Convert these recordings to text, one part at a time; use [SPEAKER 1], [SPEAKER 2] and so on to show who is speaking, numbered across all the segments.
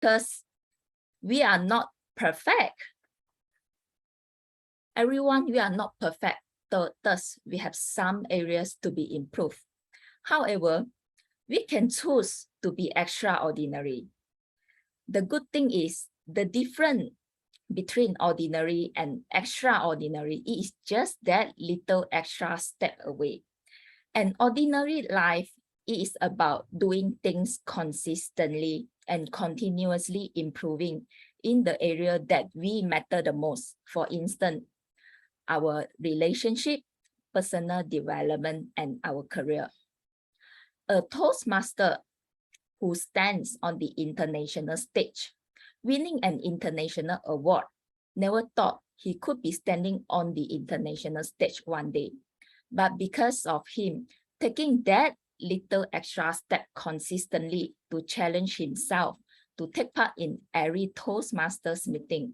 [SPEAKER 1] Thus, we are not perfect. Everyone, we are not perfect. Thus, we have some areas to be improved. However, we can choose to be extraordinary. The good thing is the difference between ordinary and extraordinary is just that little extra step away. An ordinary life is about doing things consistently and continuously improving in the area that we matter the most. For instance, our relationship, personal development, and our career. A Toastmaster who stands on the international stage, winning an international award, never thought he could be standing on the international stage one day. But because of him taking that little extra step consistently to challenge himself to take part in every Toastmasters meeting,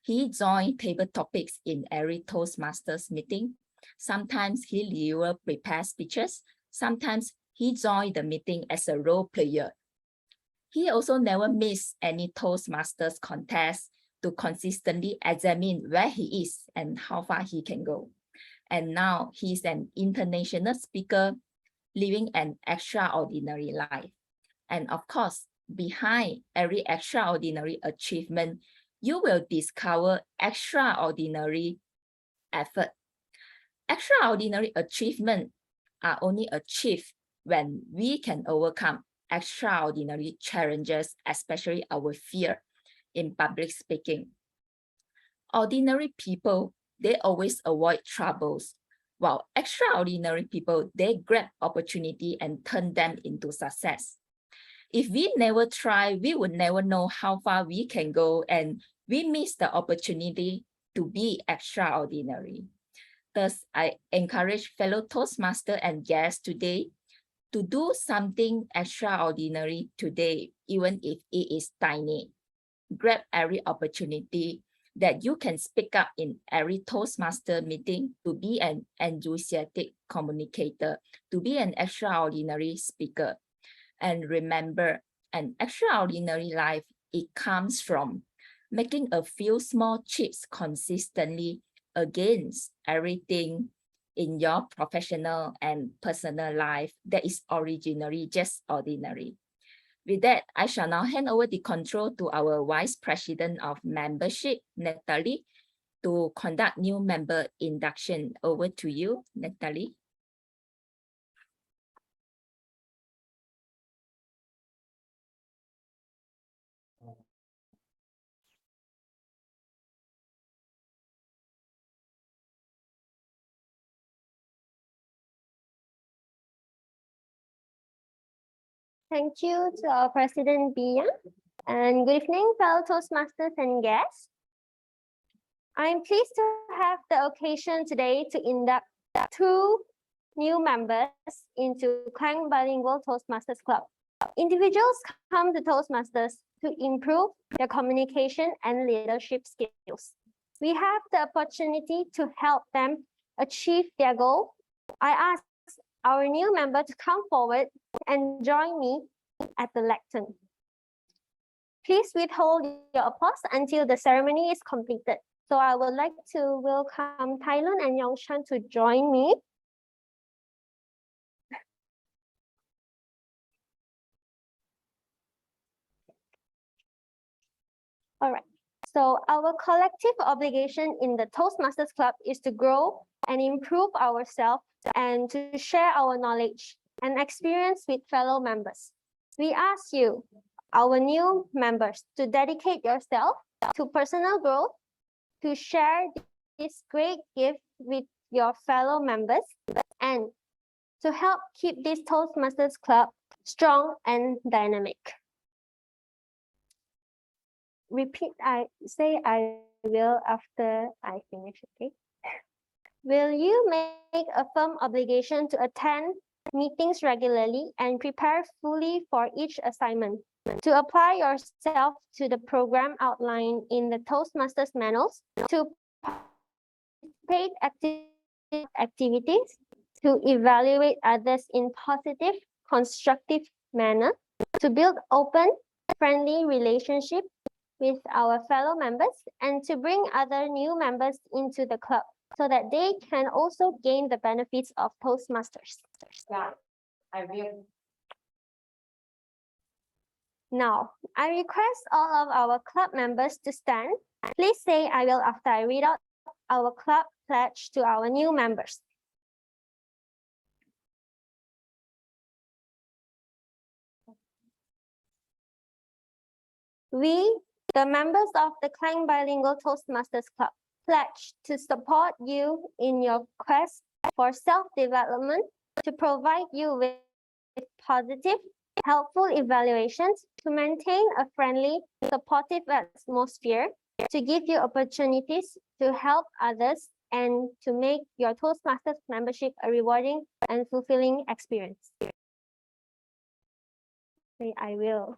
[SPEAKER 1] he joined table topics in every Toastmasters meeting. Sometimes he delivered prepared speeches. Sometimes he joined the meeting as a role player. He also never missed any Toastmasters contest to consistently examine where he is and how far he can go. And now he's an international speaker living an extraordinary life. And of course, behind every extraordinary achievement, you will discover extraordinary effort. Extraordinary achievements are only achieved when we can overcome extraordinary challenges, especially our fear in public speaking. Ordinary people, they always avoid troubles, while extraordinary people, they grab opportunity and turn them into success. If we never try, we would never know how far we can go, and we miss the opportunity to be extraordinary. Thus, I encourage fellow Toastmaster and guests today to do something extraordinary today, even if it is tiny. Grab every opportunity that you can speak up in every Toastmaster meeting, to be an enthusiastic communicator, to be an extraordinary speaker. And remember, an extraordinary life, it comes from making a few small chips consistently against everything in your professional and personal life that is originally just ordinary. With that, I shall now hand over the control to our Vice President of Membership, Natalie, to conduct new member induction. Over to you, Natalie.
[SPEAKER 2] Thank you to our President Bia, and good evening, fellow Toastmasters and guests. I'm pleased to have the occasion today to induct 2 new members into Klang Bilingual Toastmasters Club. Individuals come to Toastmasters to improve their communication and leadership skills. We have the opportunity to help them achieve their goal. I ask our new member to come forward and join me at the lectern. Please withhold your applause until the ceremony is completed. So I would like to welcome Tylun and Yongshan to join me. All right. So our collective obligation in the Toastmasters Club is to grow and improve ourselves and to share our knowledge and experience with fellow members. We ask you, our new members, to dedicate yourself to personal growth, to share this great gift with your fellow members, and to help keep this Toastmasters Club strong and dynamic. Repeat, I will after I finish, okay? Will you make a firm obligation to attend meetings regularly and prepare fully for each assignment, to apply yourself to the program outlined in the Toastmasters manuals, to participate in activities, to evaluate others in positive, constructive manner, to build open friendly relationship with our fellow members and to bring other new members into the club so that they can also gain the benefits of Toastmasters.
[SPEAKER 3] Yeah, I will.
[SPEAKER 2] Now, I request all of our club members to stand. Please say I will after I read out our club pledge to our new members. We, the members of the Klang Bilingual Toastmasters Club, pledge to support you in your quest for self-development, to provide you with positive, helpful evaluations, to maintain a friendly, supportive atmosphere, to give you opportunities to help others, and to make your Toastmasters membership a rewarding and fulfilling experience. Say, I will.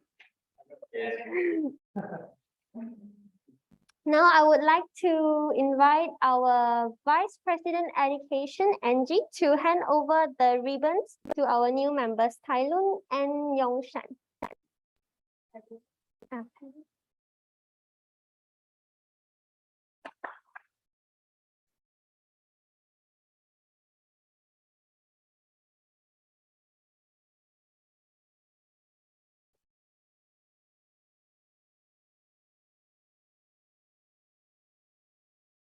[SPEAKER 2] Now I would like to invite our Vice President Education, Angie, to hand over the ribbons to our new members, Tai Lun and Yongshan.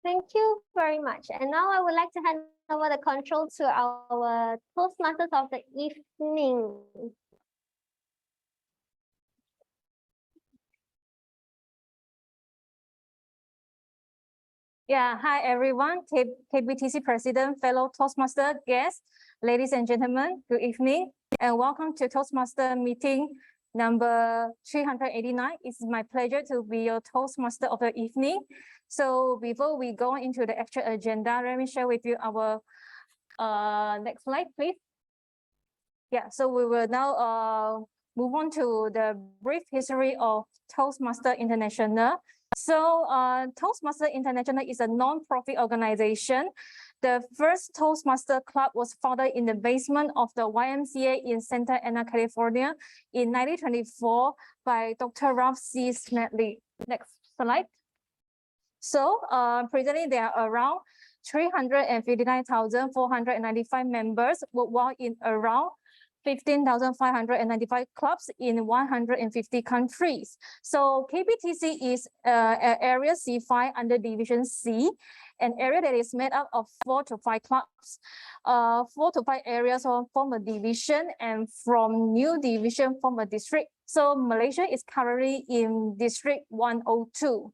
[SPEAKER 2] Thank you very much. And now I would like to hand over the control to our Toastmasters of the evening.
[SPEAKER 4] Yeah, hi everyone, KBTC President, fellow Toastmaster guests, ladies and gentlemen, good evening and welcome to Toastmaster meeting number 389. It's my pleasure to be your Toastmaster of the evening. So before we go into the actual agenda, let me share with you our next slide, please. Yeah, so we will now move on to the brief history of Toastmaster International. So Toastmaster International is a non-profit organization. The first Toastmaster Club was founded in the basement of the YMCA in Santa Ana, California in 1924 by Dr. Ralph C. Smedley. Next slide. So presently there are around 359,495 members worldwide in around 15,595 clubs in 150 countries. So KBTC is area C5 under division C, an area that is made up of 4 to 5 clubs. 4 to 5 areas form a division, and from new division form a district. So Malaysia is currently in district 102.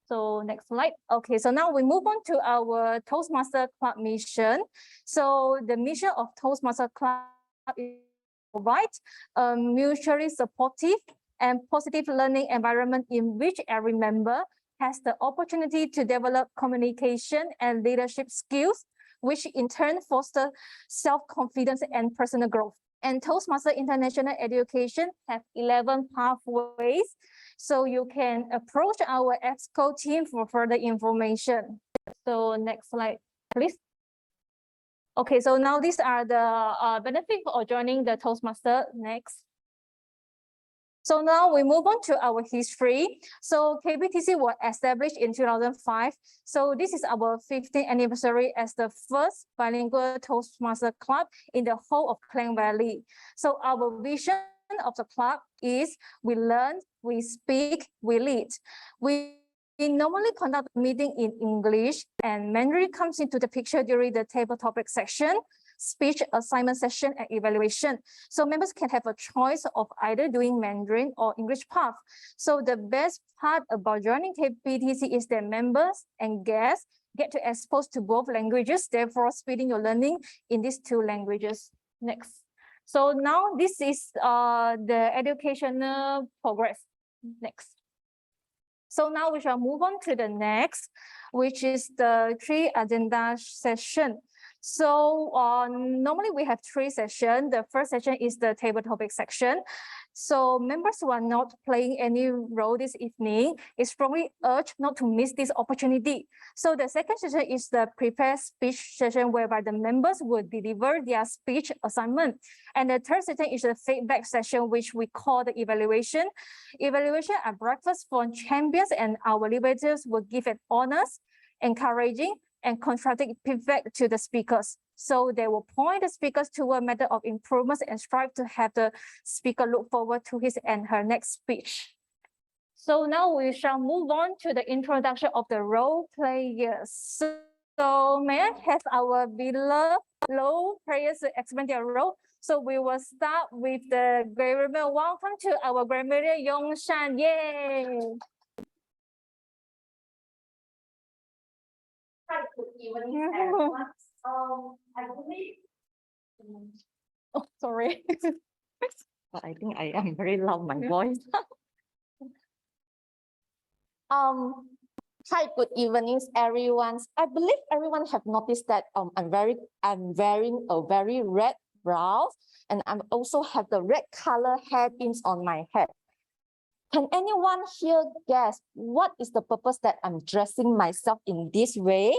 [SPEAKER 4] So next slide. Okay, so now we move on to our Toastmaster Club mission. So the mission of Toastmaster Club is to provide a mutually supportive and positive learning environment in which every member has the opportunity to develop communication and leadership skills, which in turn foster self-confidence and personal growth. And Toastmaster International Education have 11 pathways, so you can approach our EXCO team for further information. So next slide, please. Okay, so now these are the benefits of joining the Toastmaster. Next. So now we move on to our history. So KBTC was established in 2005. So this is our 15th anniversary as the first bilingual Toastmaster club in the whole of Klang Valley. So our vision of the club is we learn, we speak, we lead. We normally conduct a meeting in English, and Mandarin comes into the picture during the table topic section, speech assignment session, and evaluation. So members can have a choice of either doing Mandarin or English path. So the best part about joining KBTC is that members and guests get to expose to both languages, therefore speeding your learning in these 2 languages. Next. So now this is the educational progress. Next. So now we shall move on to the next, which is the 3 agenda session. So normally we have 3 sessions. The first session is the table topic section. So members who are not playing any role this evening is strongly urged not to miss this opportunity. So the second session is the prepared speech session whereby the members will deliver their speech assignment. And the third session is the feedback session, which we call the evaluation. Evaluation are breakfast for champions, and our liberators will give an honest, encouraging, and constructive feedback to the speakers. So they will point the speakers to a method of improvements and strive to have the speaker look forward to his and her next speech. So now we shall move on to the introduction of the role players. So may I have our beloved role players to explain their role? So we will start with the grammar. Welcome to our grammar, Yongshan. Yay!
[SPEAKER 3] Hi, good evening, everyone. I believe.
[SPEAKER 4] Oh, sorry.
[SPEAKER 5] But I think I am very loud, my voice. Hi, good evenings, everyone. I believe everyone have noticed that I'm wearing a very red blouse, and I also have the red color hairpins on my head. Can anyone here guess what is the purpose that I'm dressing myself in this way?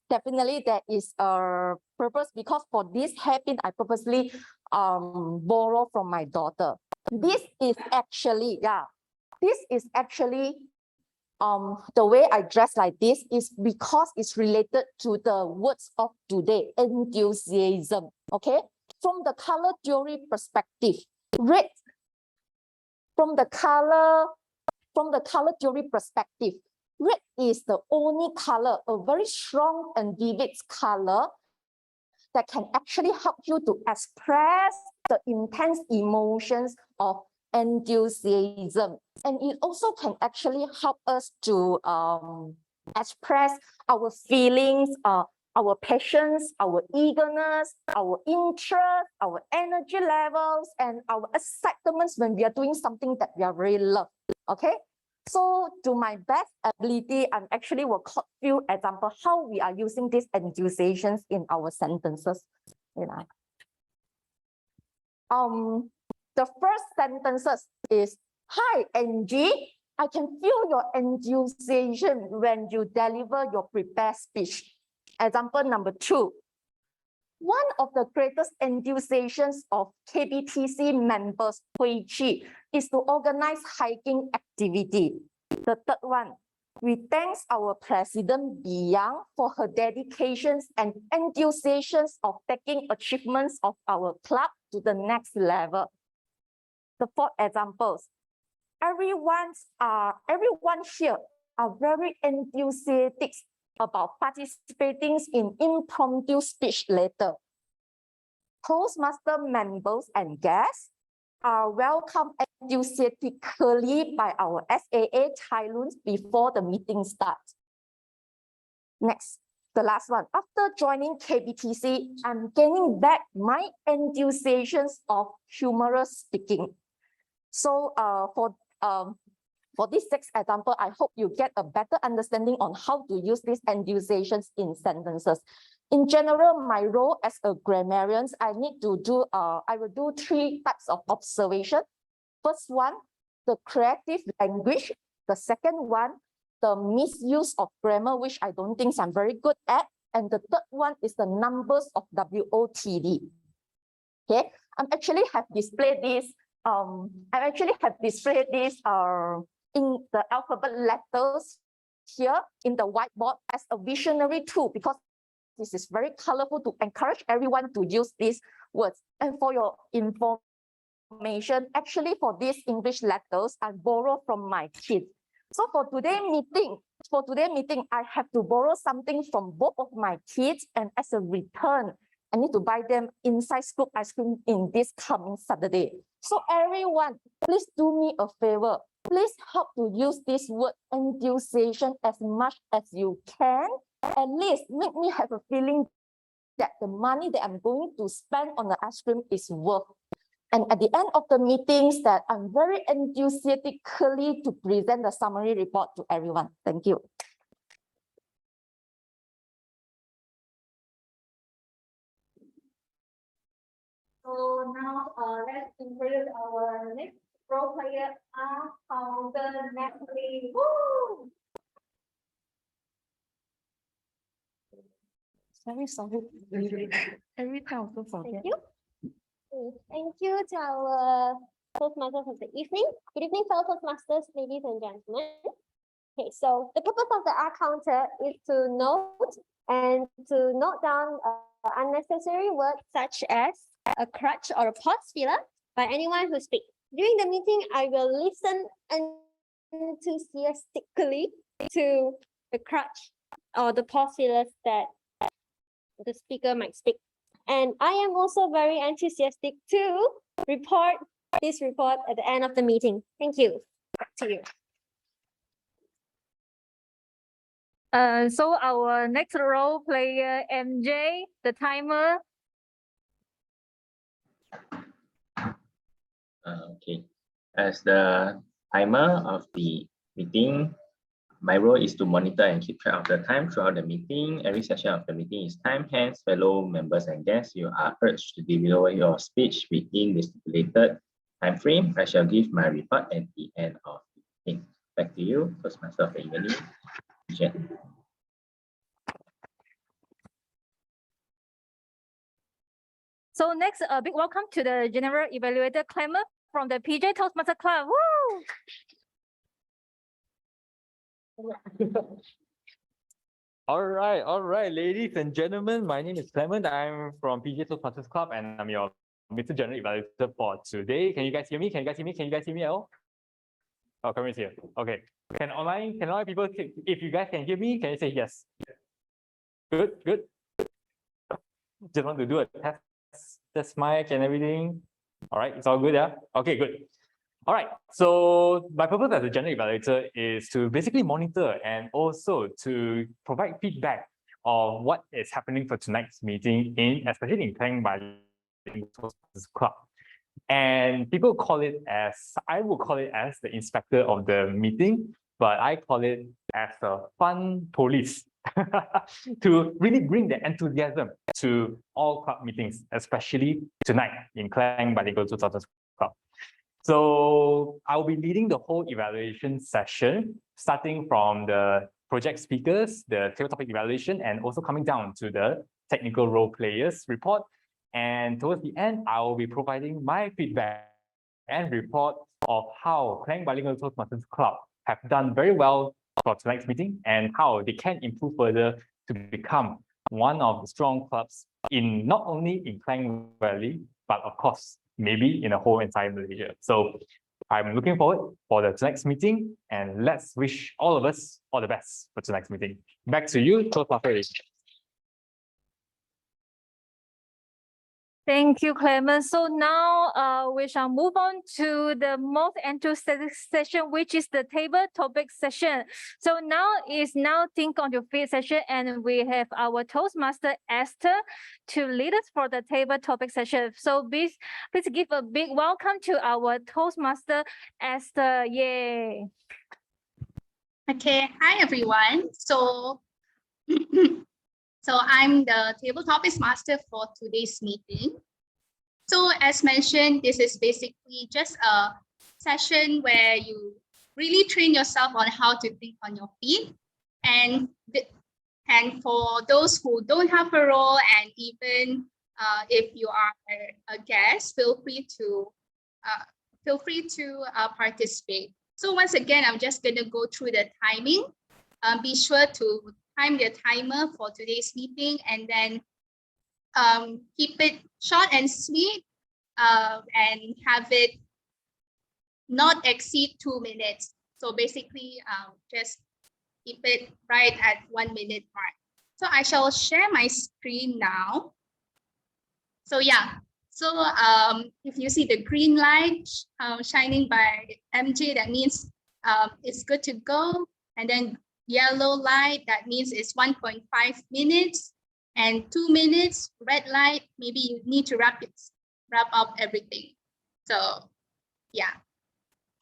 [SPEAKER 5] Definitely there is a purpose, because for this hairpin, I purposely borrow from my daughter. This is actually, the way I dress like this is because it's related to the words of today, enthusiasm. Okay, from the color theory perspective, red, from the color theory perspective, red is the only color, a very strong and vivid color that can actually help you to express the intense emotions of enthusiasm. And it also can actually help us to express our feelings, our passions, our eagerness, our interest, our energy levels, and our excitements when we are doing something that we are really love. Okay, so to my best ability, I'm actually will quote few examples how we are using these enthusiasms in our sentences. You know, the first sentences is, "Hi, Angie. I can feel your enthusiasm when you deliver your prepared speech." Example number 2. One of the greatest enthusiasms of KBTC members, Hui Chi, is to organize hiking activity. The third one, we thank our President Biyang for her dedications and enthusiasms of taking achievements of our club to the next level. The fourth examples, everyone here are very enthusiastic about participating in impromptu speech later. Toastmaster members and guests are welcomed enthusiastically by our SAA Thailand before the meeting starts. Next, the last one. After joining KBTC, I'm gaining back my enthusiasms of humorous speaking. So for this 6 example, I hope you get a better understanding on how to use these enthusiasms in sentences. In general, my role as a grammarian, I will do 3 types of observation. First one, the creative language. The second one, the misuse of grammar, which I don't think I'm very good at. And the third one is the numbers of WOTD. Okay, I actually have displayed this in the alphabet letters here in the whiteboard as a visionary tool, because this is very colorful to encourage everyone to use these words. And for your information, actually for these English letters, I borrow from my kids. So for today's meeting, I have to borrow something from both of my kids, and as a return, I need to buy them inside scoop ice cream in this coming Saturday. So everyone, please do me a favor. Please help to use this word enthusiasm as much as you can. At least make me have a feeling that the money that I'm going to spend on the ice cream is worth. And at the end of the meetings, that I'm very enthusiastically to present the summary report to everyone. Thank you.
[SPEAKER 3] So now let's introduce our next role player, counter Natalie. Woo!
[SPEAKER 4] Sorry. Every time I also forget.
[SPEAKER 2] Thank you. Thank you to our Toastmasters of the evening. Good evening, fellow Toastmasters, ladies and gentlemen. Okay, so the purpose of the R counter is to note down unnecessary words such as a crutch or a pause filler by anyone who speaks. During the meeting, I will listen enthusiastically to the crutch or the pause fillers that the speaker might speak. And I am also very enthusiastic to report this report at the end of the meeting. Thank you. Back to you.
[SPEAKER 4] So our next role player, MJ, the timer.
[SPEAKER 6] Okay, as the timer of the meeting, my role is to monitor and keep track of the time throughout the meeting. Every session of the meeting is timed. Hence, fellow members and guests, you are urged to deliver your speech within the stipulated time frame. I shall give my report at the end of the meeting. Back to you, Toastmaster of the evening, Jen.
[SPEAKER 4] So next, a big welcome to the General Evaluator Clemmer from the PJ Toastmaster Club. Woo!
[SPEAKER 7] All right, ladies and gentlemen, my name is Clement. I'm from PJ Toastmasters Club and I'm your Mr. General Evaluator for today. Can you guys hear me? Can you guys hear me at all? Oh, Clement is here. Okay. Can online people, if you guys can hear me, can you say yes? Good. Just want to do a test mic and everything. All right, it's all good, yeah? Okay, good. All right, so my purpose as a general evaluator is to basically monitor and also to provide feedback of what is happening for tonight's meeting, especially in Klang Bilingual Toastmasters Club. And people call it I will call it as the inspector of the meeting, but I call it as a fun police to really bring the enthusiasm to all club meetings, especially tonight in Klang Bilingual Toastmasters Club. So I'll be leading the whole evaluation session, starting from the project speakers, the table topic evaluation, and also coming down to the technical role players report. And towards the end, I will be providing my feedback and report of how Klang Bilingual Toastmasters Club have done very well for tonight's meeting and how they can improve further to become one of the strong clubs in not only in Klang Valley, but of course, maybe in the whole entire Malaysia. So I'm looking forward for the tonight's meeting and let's wish all of us all the best for tonight's meeting. Back to you, Toastmasters.
[SPEAKER 4] Thank you, Clement. So now we shall move on to the most enthusiastic session, which is the table topic session. So now is think on your feet session, and we have our Toastmaster Esther to lead us for the table topic session. So please give a big welcome to our Toastmaster Esther. Yay!
[SPEAKER 3] Okay, hi everyone. So I'm the table topics master for today's meeting. So as mentioned, this is basically just a session where you really train yourself on how to think on your feet. And for those who don't have a role, and even if you are a guest, feel free to participate. So once again, I'm just going to go through the timing. Be sure to time the timer for today's meeting, and then keep it short and sweet, and have it not exceed 2 minutes. So basically, just keep it right at 1 minute mark. So I shall share my screen now. So yeah, so if you see the green light shining by MJ, that means it's good to go. And then yellow light, that means it's 1.5 minutes, and 2 minutes, red light, maybe you need to wrap up everything. So yeah,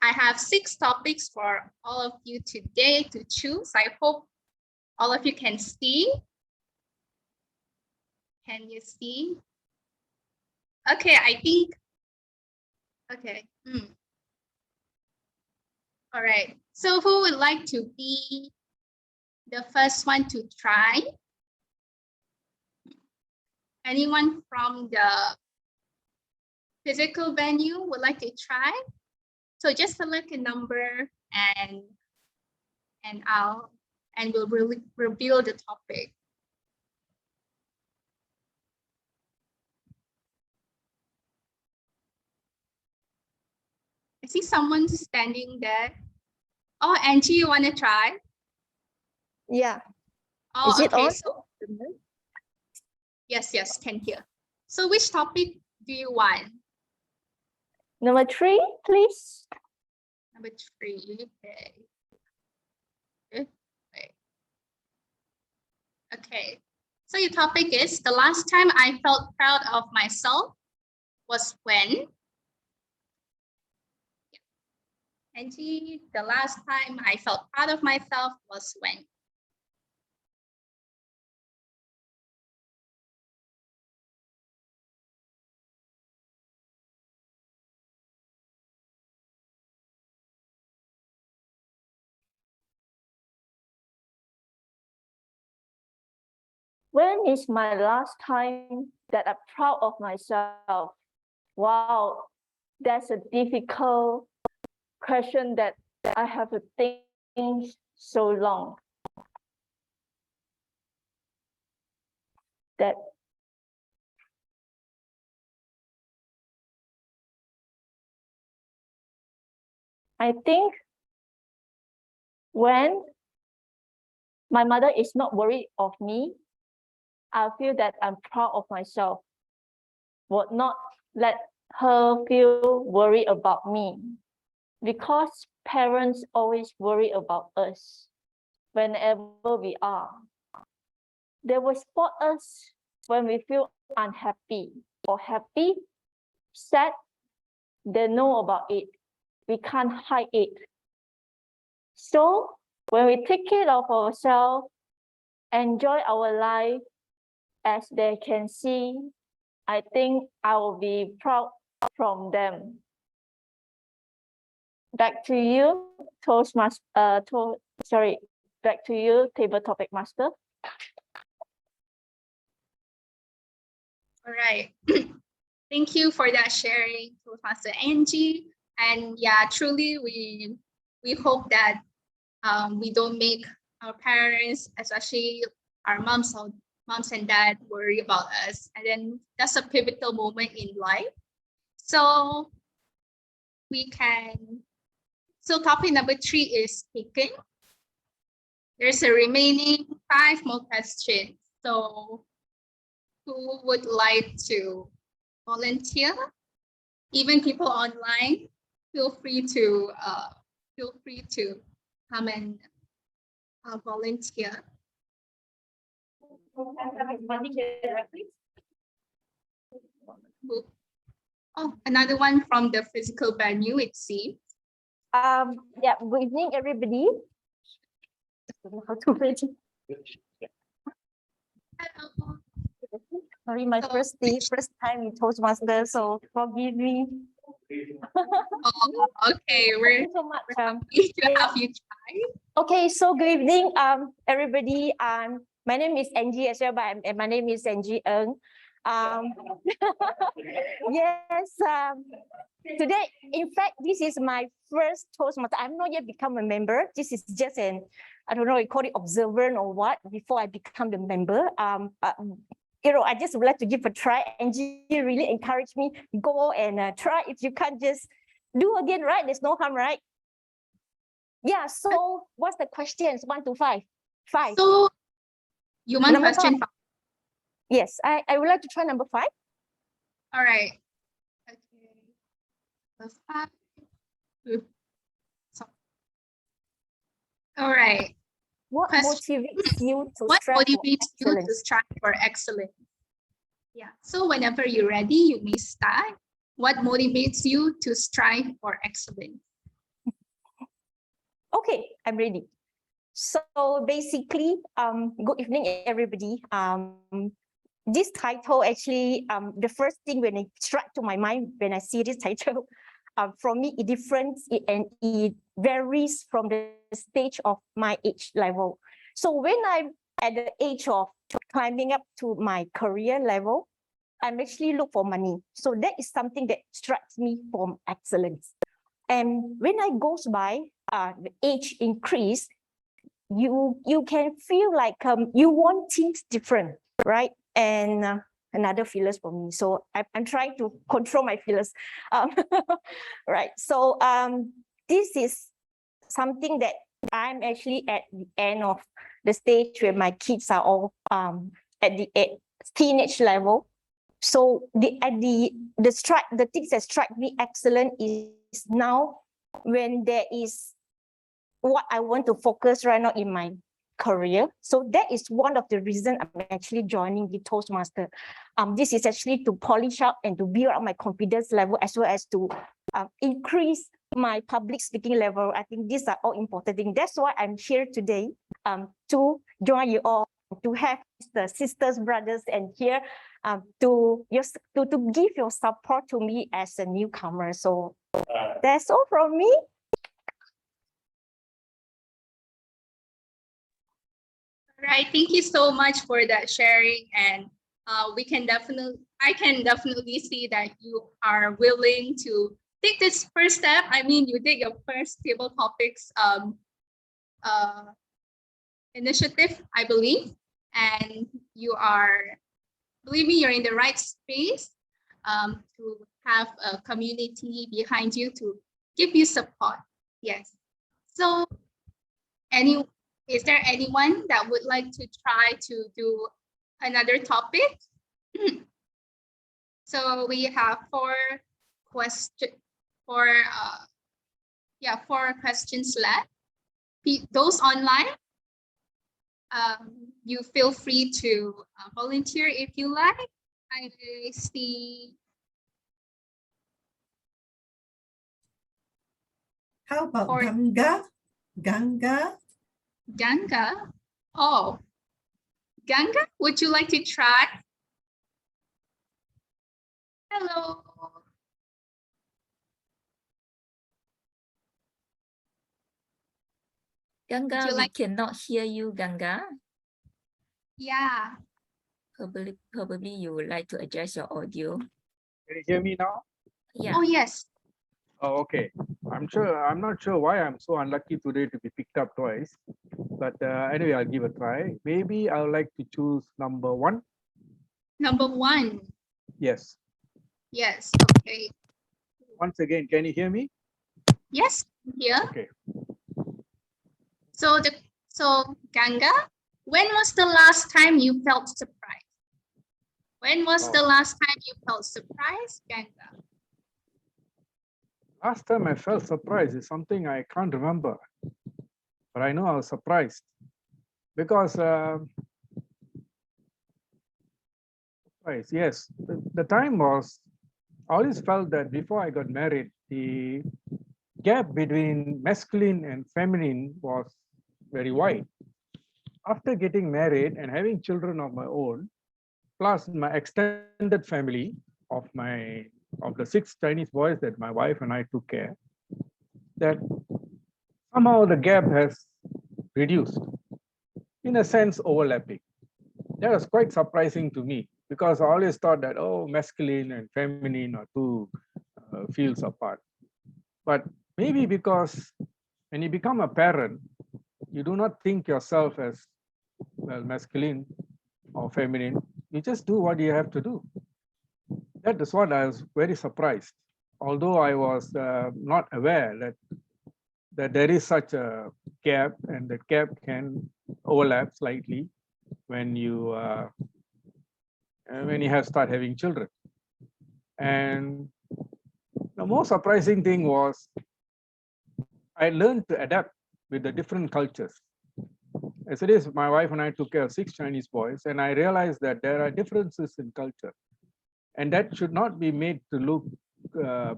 [SPEAKER 3] I have 6 topics for all of you today to choose. I hope all of you can see. Can you see? Okay, I think. Okay. All right. So who would like to be the first one to try? Anyone from the physical venue would like to try? So just select a number and we'll really reveal the topic. I see someone standing there. Oh, Angie, you want to try?
[SPEAKER 2] Yeah.
[SPEAKER 3] Oh,
[SPEAKER 2] Is it
[SPEAKER 3] okay.
[SPEAKER 2] on?
[SPEAKER 3] So yes, can hear. So which topic do you want?
[SPEAKER 2] Number 3, please.
[SPEAKER 3] Number 3. Okay. So your topic is the last time I felt proud of myself was when? Angie, the last time I felt proud of myself was when?
[SPEAKER 2] When is my last time that I'm proud of myself? Wow, that's a difficult question that I have to think so long. That I think when my mother is not worried of me, I feel that I'm proud of myself. Would not let her feel worried about me, because parents always worry about us whenever we are. They will support us when we feel unhappy or happy, sad. They know about it. We can't hide it. So when we take care of ourselves, enjoy our life as they can see, I think I will be proud from them. Back to you, back to you, table topic master.
[SPEAKER 3] All right. Thank you for that sharing, Professor Angie. And yeah, truly, we hope that we don't make our parents, especially our moms and dad, worry about us. And then that's a pivotal moment in life. So we can. So topic number 3 is taken. There's a remaining 5 more questions. So who would like to volunteer? Even people online, feel free to come and volunteer. Oh, another one from the physical venue, it seems.
[SPEAKER 2] Yeah, good evening, everybody. How to read?
[SPEAKER 3] Hello.
[SPEAKER 2] Sorry, my first time in Toastmasters, so forgive me.
[SPEAKER 3] Oh, okay,
[SPEAKER 2] Thank you so much.
[SPEAKER 3] happy to have you try.
[SPEAKER 2] Okay, so good evening, everybody. My name is Angie as well, but my name is Angie Ng. Yes. Today, in fact, this is my first Toastmaster. I'm not yet become a member. This is just an, I don't know, you call it observer or what, before I become the member. I just would like to give a try. Angie really encouraged me, go and try. If you can't, just do again, right? There's no harm, right? Yeah, so what's the questions? 1 to 5? 5.
[SPEAKER 3] So you want
[SPEAKER 2] Number
[SPEAKER 3] question
[SPEAKER 2] 5? Yes, I would like to try number 5.
[SPEAKER 3] All right. Okay. Number 5. All right.
[SPEAKER 2] What motivates you to
[SPEAKER 3] What
[SPEAKER 2] strive for
[SPEAKER 3] motivates you to
[SPEAKER 2] excellence?
[SPEAKER 3] strive for excellence? Yeah. So whenever you're ready, you may start. What motivates you to strive for excellence?
[SPEAKER 2] Okay, I'm ready. So basically, good evening, everybody.
[SPEAKER 8] this title actually, the first thing when it struck to my mind when I see this title, for me, it different and it varies from the stage of my age level. So when I'm at the age of climbing up to my career level, I'm actually look for money. So that is something that strikes me from excellence. And when I goes by, the age increase, you can feel like you want things different, right? And another feelers for me. So I'm trying to control my feelers, right? So this is something that I'm actually at the end of the stage where my kids are all at the teenage level. So the things that strike me excellent is now when there is what I want to focus right now in my career. So that is one of the reasons I'm actually joining the Toastmaster. This is actually to polish up and to build up my confidence level as well as to increase my public speaking level. I think these are all important things. That's why I'm here today to join you all, to have the sisters, brothers, and here to give your support to me as a newcomer. So that's all from me.
[SPEAKER 3] Right. Thank you so much for that sharing. And I can definitely see that you are willing to take this first step. I mean, you did your first table topics initiative, I believe, and you are, believe me, you're in the right space to have a community behind you to give you support. Yes. So is there anyone that would like to try to do another topic? So we have four questions left. Those online, you feel free to volunteer if you like. I see.
[SPEAKER 9] How about Ganga? Ganga?
[SPEAKER 3] Ganga? Oh, Ganga, would you like to try? Hello.
[SPEAKER 1] Ganga, we cannot hear you, Ganga.
[SPEAKER 3] Yeah.
[SPEAKER 1] Probably you would like to adjust your audio.
[SPEAKER 10] Can you hear me now?
[SPEAKER 1] Yeah.
[SPEAKER 3] Oh, yes.
[SPEAKER 10] Oh, okay. I'm not sure why I'm so unlucky today to be picked up twice. But anyway, I'll give a try. Maybe I would like to choose number 1.
[SPEAKER 3] Number 1.
[SPEAKER 10] Yes.
[SPEAKER 3] Yes. Okay.
[SPEAKER 10] Once again, can you hear me?
[SPEAKER 3] Yes. Here.
[SPEAKER 10] Okay.
[SPEAKER 3] So Ganga, when was the last time you felt surprised? When was the last time you felt surprised, Ganga?
[SPEAKER 10] Last time I felt surprised is something I can't remember. But I know I was surprised because yes, the time was, I always felt that before I got married, the gap between masculine and feminine was very wide. After getting married and having children of my own, plus my extended family of the 6 Chinese boys that my wife and I took care, that somehow the gap has reduced, in a sense overlapping. That was quite surprising to me because I always thought that, oh, masculine and feminine are two fields apart. But maybe because when you become a parent, you do not think yourself as, well, masculine or feminine. You just do what you have to do. That is what I was very surprised. Although I was not aware that there is such a gap, and the gap can overlap slightly when you start having children. And the most surprising thing was I learned to adapt with the different cultures. As it is, my wife and I took care of 6 Chinese boys, and I realized that there are differences in culture, and that should not be made to look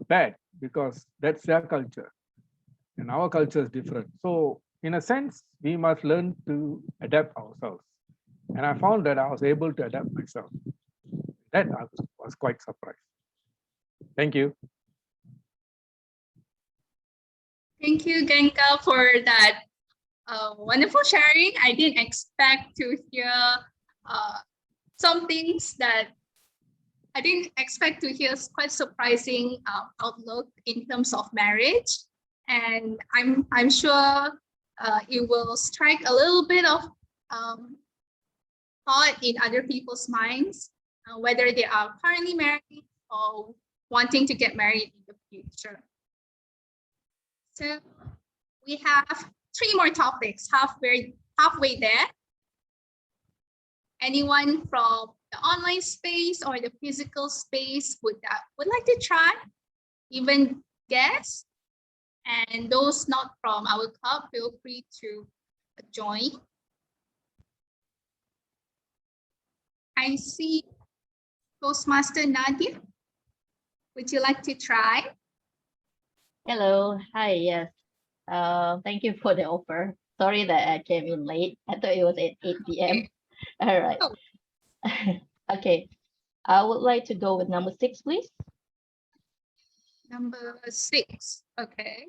[SPEAKER 10] bad because that's their culture and our culture is different. So in a sense, we must learn to adapt ourselves. And I found that I was able to adapt myself. That I was quite surprised. Thank you.
[SPEAKER 3] Thank you, Genka, for that wonderful sharing. I didn't expect to hear some things that I didn't expect to hear quite surprising outlook in terms of marriage. And I'm sure it will strike a little bit of thought in other people's minds, whether they are currently married or wanting to get married in the future. So we have 3 more topics, halfway there. Anyone from the online space or the physical space would like to try, even guess? And those not from our club, feel free to join. I see Toastmaster Nadia. Would you like to try?
[SPEAKER 11] Hello, hi, yes. Thank you for the offer. Sorry that I came in late. I thought it was at 8 p.m. All right.
[SPEAKER 3] Oh.
[SPEAKER 11] Okay. I would like to go with number 6, please.
[SPEAKER 3] Number 6. Okay.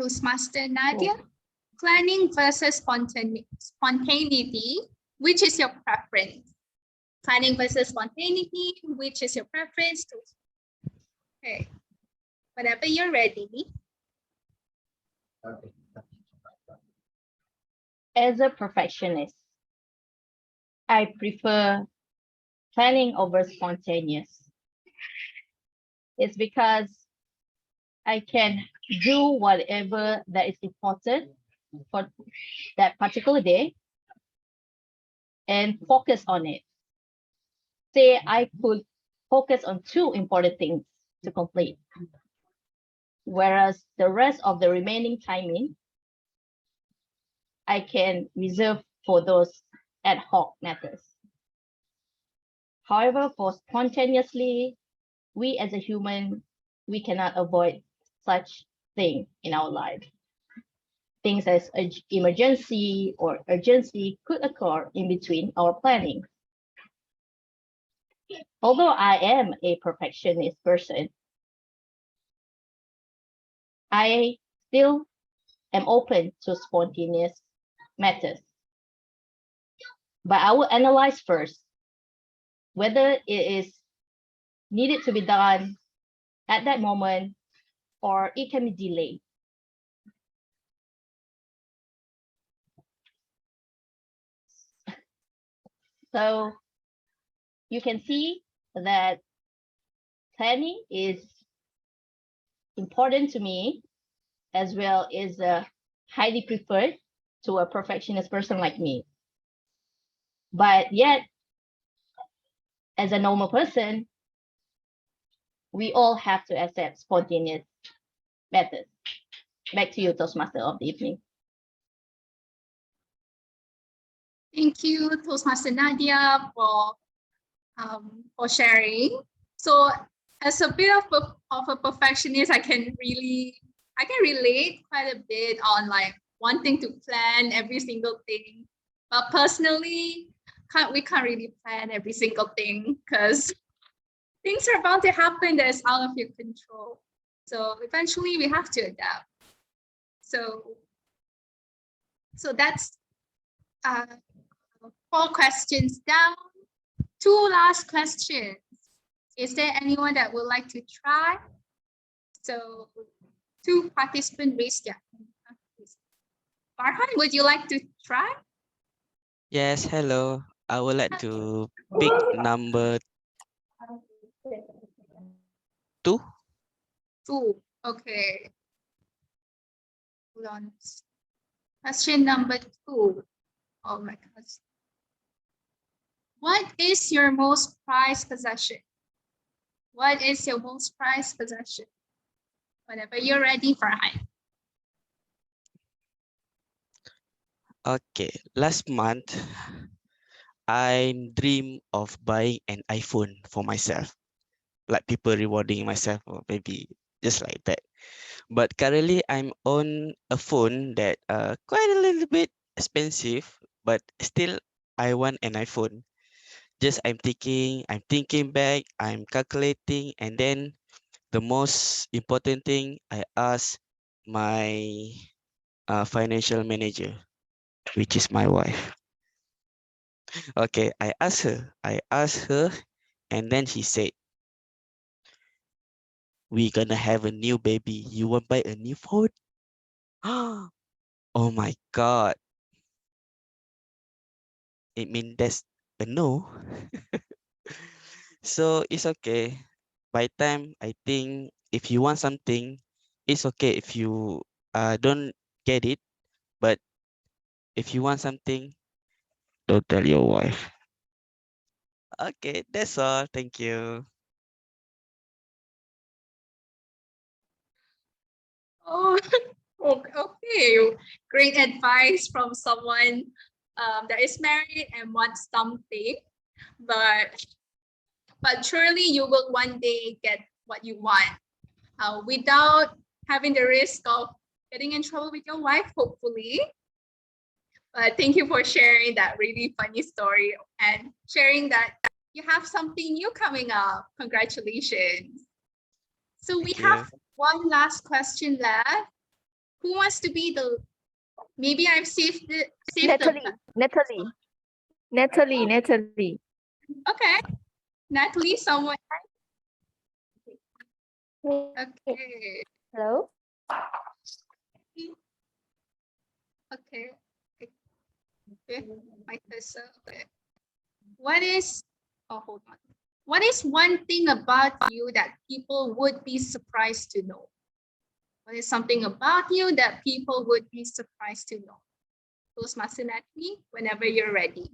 [SPEAKER 3] Toastmaster Nadia, planning versus spontaneity, which is your preference? Planning versus spontaneity, which is your preference? Okay. Whenever you're ready.
[SPEAKER 11] As a perfectionist, I prefer planning over spontaneous. It's because I can do whatever that is important for that particular day and focus on it. Say I could focus on 2 important things to complete, whereas the rest of the remaining timing, I can reserve for those ad hoc matters. However, for spontaneously, we as a human, we cannot avoid such thing in our life. Things as emergency or urgency could occur in between our planning. Although I am a perfectionist person, I still am open to spontaneous matters. But I will analyze first whether it is needed to be done at that moment or it can be delayed. So you can see that planning is important to me, as well as highly preferred to a perfectionist person like me. But yet, as a normal person, we all have to accept spontaneous methods. Back to you, Toastmaster of the evening.
[SPEAKER 3] Thank you, Toastmaster Nadia, for sharing. So, as a bit of a perfectionist, I can relate quite a bit on like wanting to plan every single thing. But personally, we can't really plan every single thing because things are bound to happen that is out of your control. So eventually, we have to adapt. So that's 4 questions down. 2 last questions. Is there anyone that would like to try? So 2 participants raised their hand. Farhan, would you like to try?
[SPEAKER 12] Yes, hello. I would like to pick number 2.
[SPEAKER 3] 2. Okay. Hold on. Question number 2. Oh my gosh. What is your most prized possession? What is your most prized possession? Whenever you're ready, Farhan.
[SPEAKER 12] Okay, last month, I dream of buying an iPhone for myself, like people rewarding myself or maybe just like that. But currently, I'm on a phone that quite a little bit expensive, but still I want an iPhone. Just I'm thinking back, I'm calculating, and then the most important thing, I ask my financial manager, which is my wife. Okay, I asked her, and then she said, "We gonna have a new baby. You want buy a new phone?" Oh my God. It means that's a no. So it's okay. By time, I think if you want something, it's okay if you don't get it. But if you want something, don't tell your wife. Okay, that's all. Thank you.
[SPEAKER 3] Oh, okay. Great advice from someone that is married and wants something, but surely you will one day get what you want without having the risk of getting in trouble with your wife, hopefully. But thank you for sharing that really funny story and sharing that you have something new coming up. Congratulations. So we
[SPEAKER 12] Thank
[SPEAKER 3] have
[SPEAKER 12] you.
[SPEAKER 3] one last question left. Who wants to be the, maybe I've saved the
[SPEAKER 11] Natalie.
[SPEAKER 3] Okay, Natalie, someone. Okay.
[SPEAKER 2] Hello.
[SPEAKER 3] Okay. Okay. My cursor. Okay. What is, oh, hold on. What is one thing about you that people would be surprised to know? What is something about you that people would be surprised to know? Toastmaster Natalie, whenever you're ready.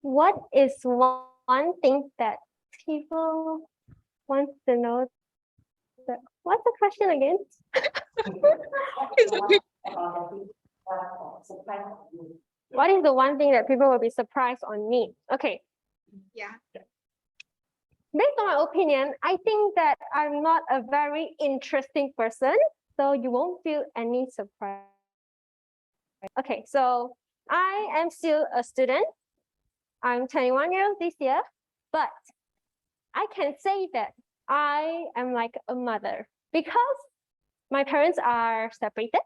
[SPEAKER 2] What is one thing that people want to know? What's the question again? What is the one thing that people will be surprised on me? Okay.
[SPEAKER 3] Yeah.
[SPEAKER 2] Based on my opinion, I think that I'm not a very interesting person, so you won't feel any surprise. Okay, so I am still a student. I'm 21 years old this year, but I can say that I am like a mother because my parents are separated.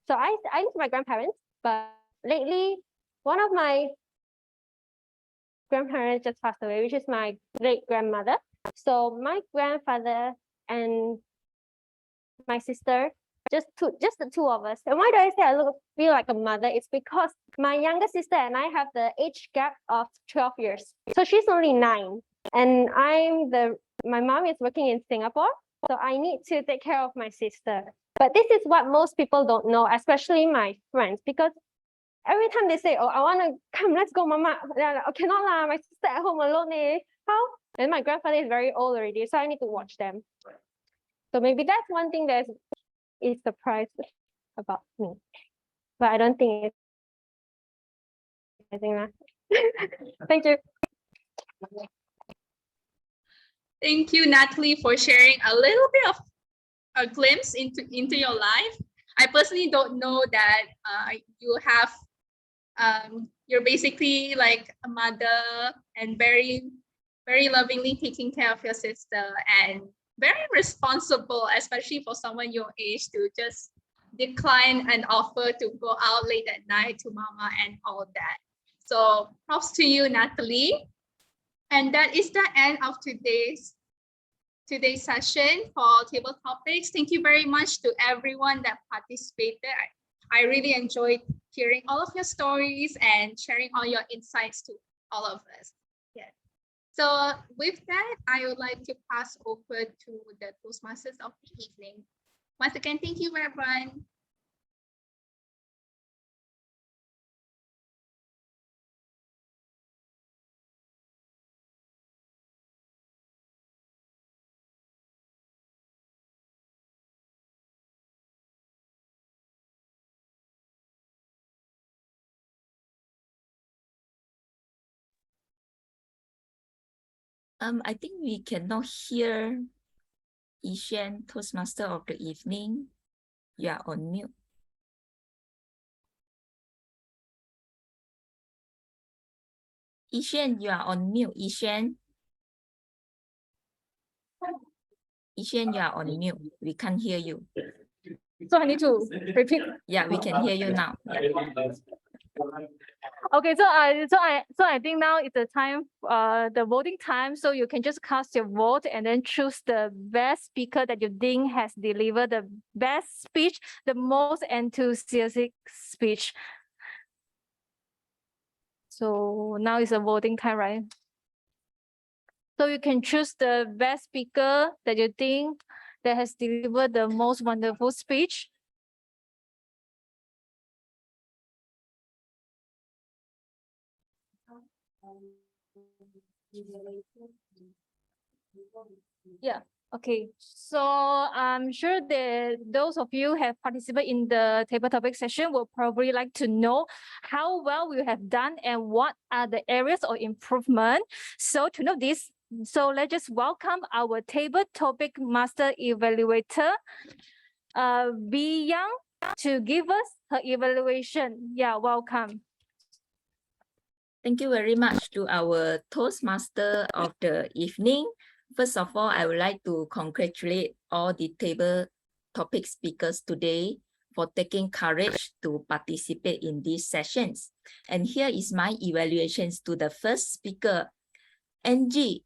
[SPEAKER 2] So I live with my grandparents, but lately one of my grandparents just passed away, which is my great grandmother. So my grandfather and my sister, just the two of us. And why do I say feel like a mother? It's because my younger sister and I have the age gap of 12 years. So she's only 9. And my mom is working in Singapore. So I need to take care of my sister. But this is what most people don't know, especially my friends, because every time they say, "Oh, I want to come, let's go, mama." They're like, "Oh, cannot lah, my sister at home alone, eh? How?" And my grandfather is very old already, so I need to watch them. So maybe that's one thing that is surprised about me. But I don't think it's anything lah. Thank you.
[SPEAKER 3] Thank you, Natalie, for sharing a little bit of a glimpse into your life. I personally don't know that you have, you're basically like a mother and very, very lovingly taking care of your sister and very responsible, especially for someone your age, to just decline an offer to go out late at night to mama and all that. So props to you, Natalie. And that is the end of today's session for table topics. Thank you very much to everyone that participated. I really enjoyed hearing all of your stories and sharing all your insights to all of us. Yeah. So with that, I would like to pass over to the Toastmasters of the evening. Once again, thank you, everyone.
[SPEAKER 1] I think we cannot hear Ishan, Toastmaster of the evening. You are on mute. Ishan, you are on mute. Ishan. Ishan, you are on mute. We can't hear you.
[SPEAKER 4] So I need to repeat.
[SPEAKER 1] Yeah, we can hear you now. Yeah.
[SPEAKER 4] Okay, so I think now it's the time, the voting time. So you can just cast your vote and then choose the best speaker that you think has delivered the best speech, the most enthusiastic speech. So now is the voting time, right? So you can choose the best speaker that you think that has delivered the most wonderful speech. Yeah, okay. So I'm sure that those of you who have participated in the table topic session will probably like to know how well we have done and what are the areas of improvement. So to know this, so let's just welcome our table topic master evaluator, Bi Yang, to give us her evaluation. Yeah, welcome.
[SPEAKER 1] Thank you very much to our Toastmaster of the evening. First of all, I would like to congratulate all the table topic speakers today for taking courage to participate in these sessions. And here is my evaluations to the first speaker, Angie.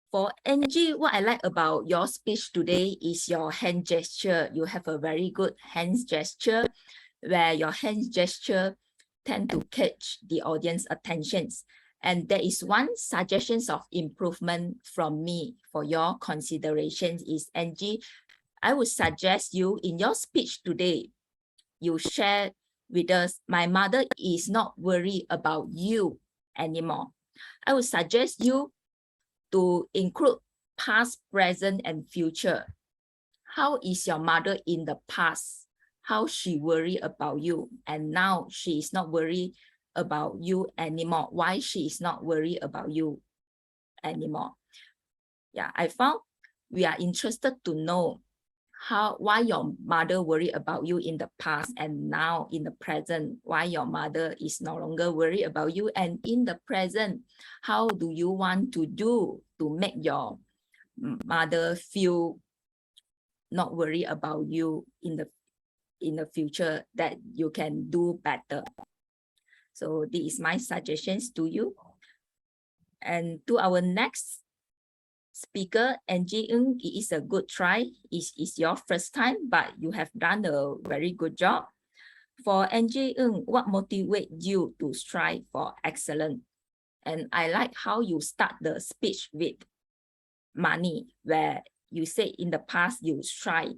[SPEAKER 1] For Angie, what I like about your speech today is your hand gesture. You have a very good hand gesture where your hand gesture tend to catch the audience attentions. And there is one suggestions of improvement from me for your considerations is, Angie, I would suggest you in your speech today, you share with us, my mother is not worried about you anymore. I would suggest you to include past, present, and future. How is your mother in the past? How she worried about you, and now she is not worried about you anymore. Why she is not worried about you anymore? Yeah, I found we are interested to know why your mother worried about you in the past, and now in the present, why your mother is no longer worried about you, and in the present, how do you want to do to make your mother feel not worry about you in the future, that you can do better. So this is my suggestions to you. And to our next speaker, Angie Ng, it is a good try. It's your first time, but you have done a very good job. For Angie Ng, what motivates you to strive for excellence? And I like how you start the speech with money, where you say in the past you strive.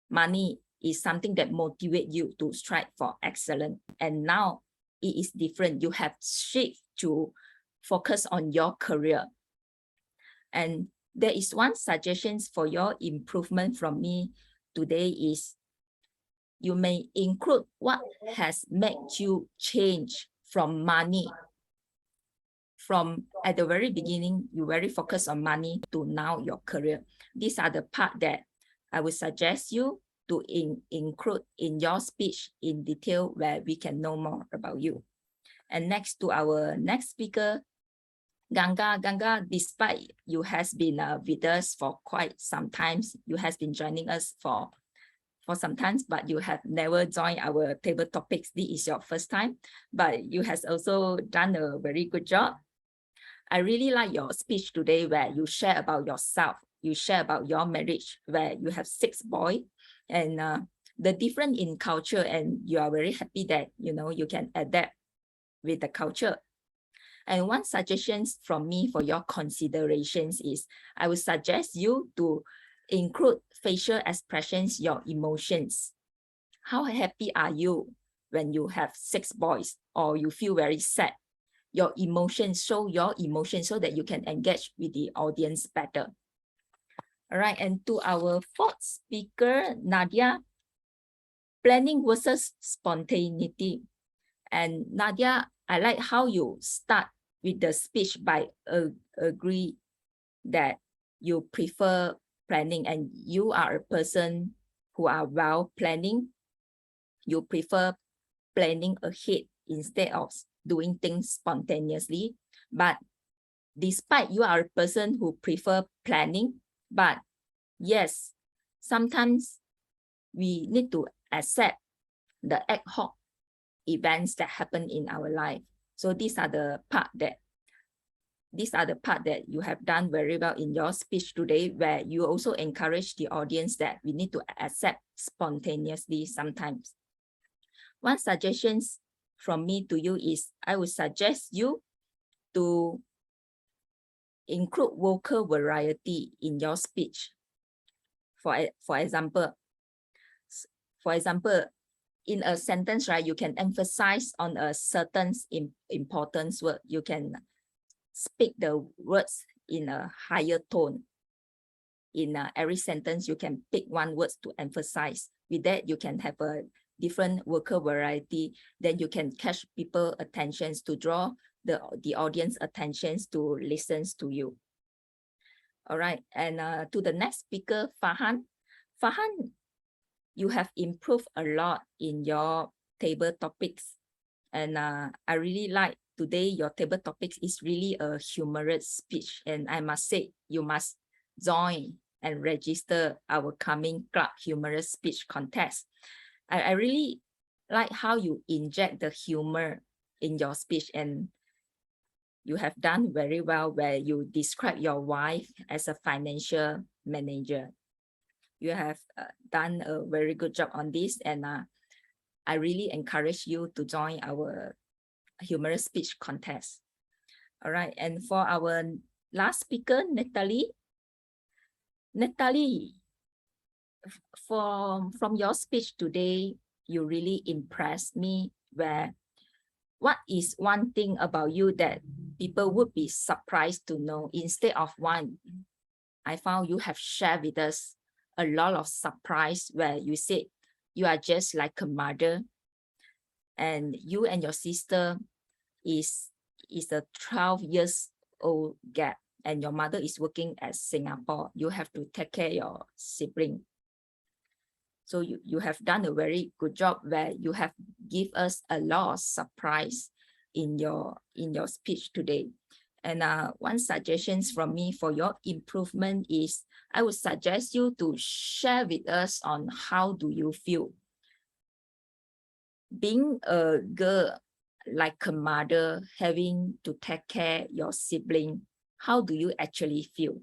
[SPEAKER 1] Money is something that motivates you to strive for excellence. And now it is different. You have shift to focus on your career. And there is one suggestion for your improvement from me today is, you may include what has made you change from money. From at the very beginning, you very focused on money to now your career. These are the part that I would suggest you to include in your speech in detail, where we can know more about you. And next to our next speaker, Ganga. Ganga, despite you has been with us for quite some times, you has been joining us for some times, but you have never joined our table topics. This is your first time, but you has also done a very good job. I really like your speech today, where you share about yourself, you share about your marriage, where you have 6 boys, and the difference in culture, and you are very happy that you can adapt with the culture. And one suggestion from me for your considerations is, I would suggest you to include facial expressions, your emotions. How happy are you when you have 6 boys, or you feel very sad? Your emotions, show your emotions so that you can engage with the audience better. All right, and to our 4th speaker, Nadia, planning versus spontaneity. And Nadia, I like how you start with the speech by agree that you prefer planning and you are a person who are well planning. You prefer planning ahead instead of doing things spontaneously. But despite you are a person who prefer planning, but yes, sometimes we need to accept the ad hoc events that happen in our life. So these are the part that you have done very well in your speech today, where you also encourage the audience that we need to accept spontaneously sometimes. One suggestion from me to you is I would suggest you to include vocal variety in your speech. For example, in a sentence, right, you can emphasize on a certain important word. You can speak the words in a higher tone. In every sentence, you can pick one word to emphasize. With that, you can have a different vocal variety. Then you can catch people's attentions to draw the audience attentions to listen to you. All right, and to the next speaker, Fahan. Fahan, you have improved a lot in your table topics. And I really like today your table topics is really a humorous speech. And I must say, you must join and register our coming Clark Humorous Speech Contest. I really like how you inject the humor in your speech, and you have done very well where you describe your wife as a financial manager. You have done a very good job on this, and I really encourage you to join our humorous speech contest. All right, and for our last speaker, Natalie. Natalie, from your speech today, you really impressed me. Where what is one thing about you that people would be surprised to know instead of one? I found you have shared with us a lot of surprise where you said you are just like a mother, and you and your sister is a 12 years old gap, and your mother is working at Singapore. You have to take care of your sibling. So you have done a very good job where you have give us a lot of surprise in your speech today. And one suggestions from me for your improvement is I would suggest you to share with us on how do you feel being a girl, like a mother, having to take care of your sibling. How do you actually feel?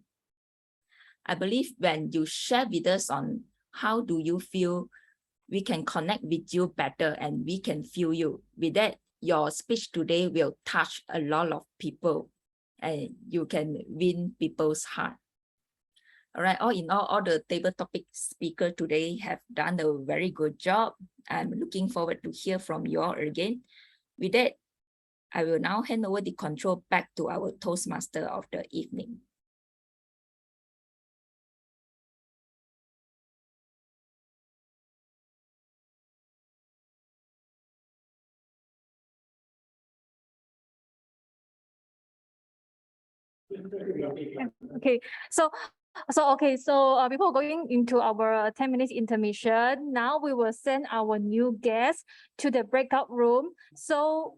[SPEAKER 1] I believe when you share with us on how do you feel, we can connect with you better and we can feel you. With that, your speech today will touch a lot of people and you can win people's heart. All right, all in all the table topic speakers today have done a very good job. I'm looking forward to hear from you all again. With that, I will now hand over the control back to our Toastmaster of the evening.
[SPEAKER 4] Okay, so before going into our 10 minutes intermission, now we will send our new guests to the breakout room. So,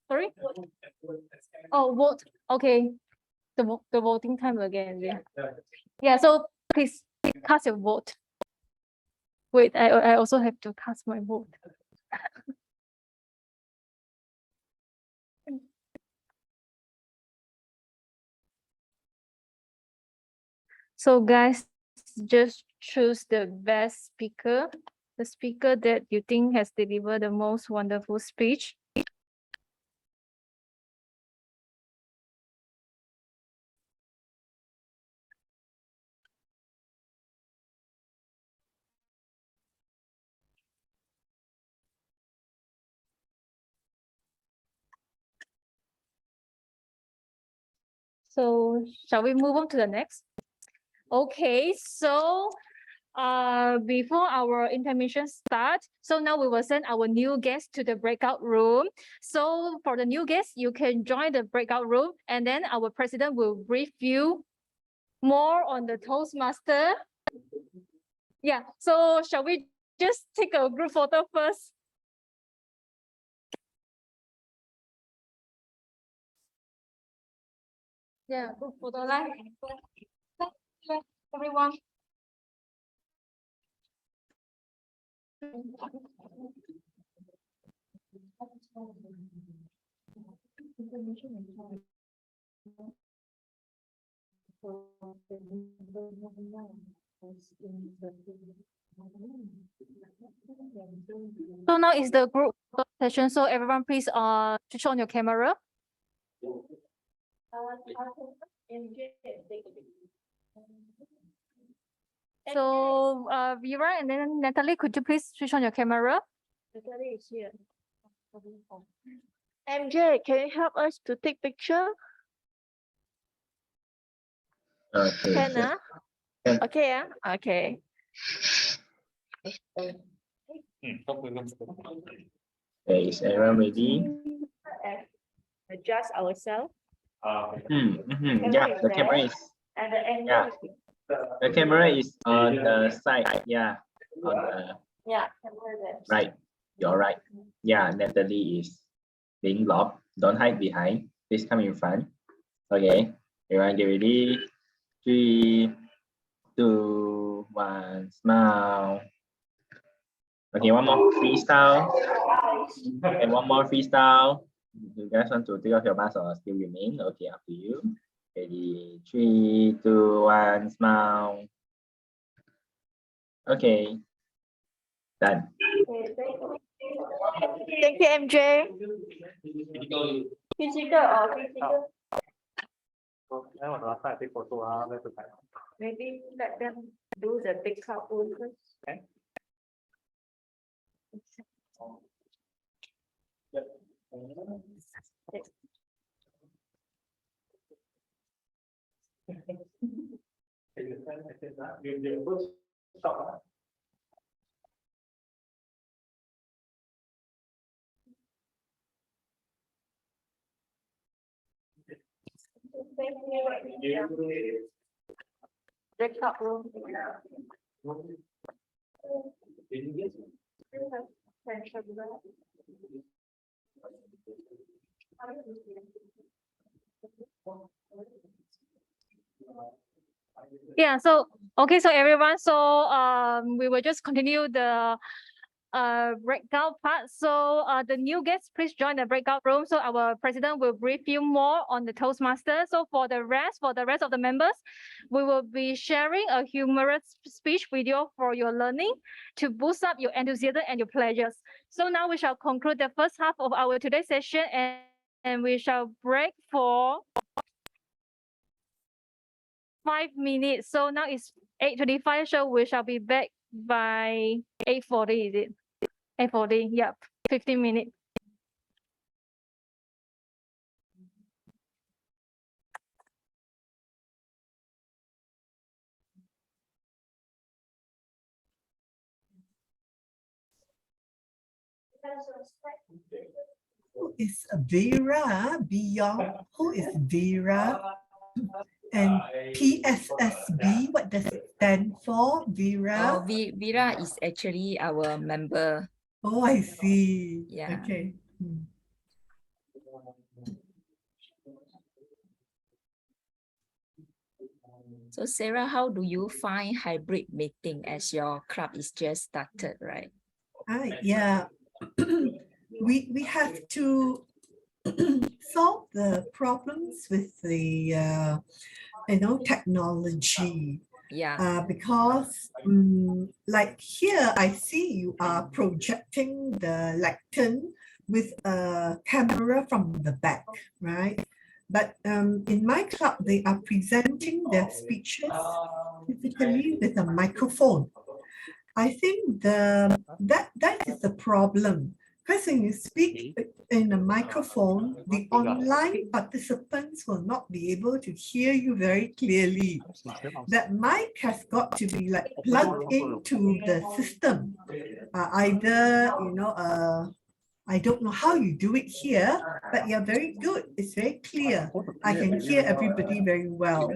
[SPEAKER 4] sorry? Oh, vote. Okay, the voting time again. Yeah, so please cast your vote. Wait, I also have to cast my vote. So guys, just choose the best speaker, the speaker that you think has delivered the most wonderful speech. So shall we move on to the next? Okay, so before our intermission start. So now we will send our new guests to the breakout room. So for the new guests, you can join the breakout room, and then our president will brief you more on the Toastmaster. Yeah, so shall we just take a group photo first? Yeah, group photo line. Everyone. So now is the group session. So everyone, please switch on your camera. So Vera and then Natalie, could you please switch on your camera?
[SPEAKER 8] Natalie is here. MJ, can you help us to take picture?
[SPEAKER 6] Okay.
[SPEAKER 8] Can,
[SPEAKER 6] sure.
[SPEAKER 8] Okay, okay.
[SPEAKER 6] Okay, is everyone ready?
[SPEAKER 8] Adjust ourselves.
[SPEAKER 6] Yeah, the camera is.
[SPEAKER 8] And the angle.
[SPEAKER 6] Yeah, the camera is on the side. Yeah, on the right. You're right. Yeah, Natalie is being locked. Don't hide behind. Please come in front. Okay, everyone get ready. 3, 2, 1, smile. Okay, one more freestyle. And one more freestyle. You guys want to take off your mask or still remain? Okay, up to you. Ready? 3, 2, 1, smile. Okay. Done.
[SPEAKER 8] Thank you, MJ. Physical or physical? Maybe let them do the big couple first. Okay. Breakout room.
[SPEAKER 4] Yeah, so okay, so everyone, so we will just continue the breakout part. So the new guests, please join the breakout room. So our president will brief you more on the Toastmaster. So for the rest of the members, we will be sharing a humorous speech video for your learning to boost up your enthusiasm and your pleasures. So now we shall conclude the first half of our today's session, and we shall break for 5 minutes. So now it's 8:25, so we shall be back by 8:40, is it? 8:40, yep, 15 minutes.
[SPEAKER 9] Who is Vera? Beyond. Who is Vera? And PSSB, what does it stand for, Vera?
[SPEAKER 1] Vera is actually our member.
[SPEAKER 9] Oh, I see.
[SPEAKER 1] Yeah.
[SPEAKER 9] Okay.
[SPEAKER 1] So Sarah, how do you find hybrid meeting as your club is just started, right?
[SPEAKER 9] Yeah. we have to solve the problems with the technology.
[SPEAKER 1] Yeah.
[SPEAKER 9] Because like here, I see you are projecting the lectern with a camera from the back, right? But in my club, they are presenting their speeches typically with a microphone. I think that is the problem. Because when you speak, in a microphone, the online participants will not be able to hear you very clearly. That mic has got to be like plugged into the system. Either, I don't know how you do it here, but you're very good. It's very clear. I can hear everybody very well.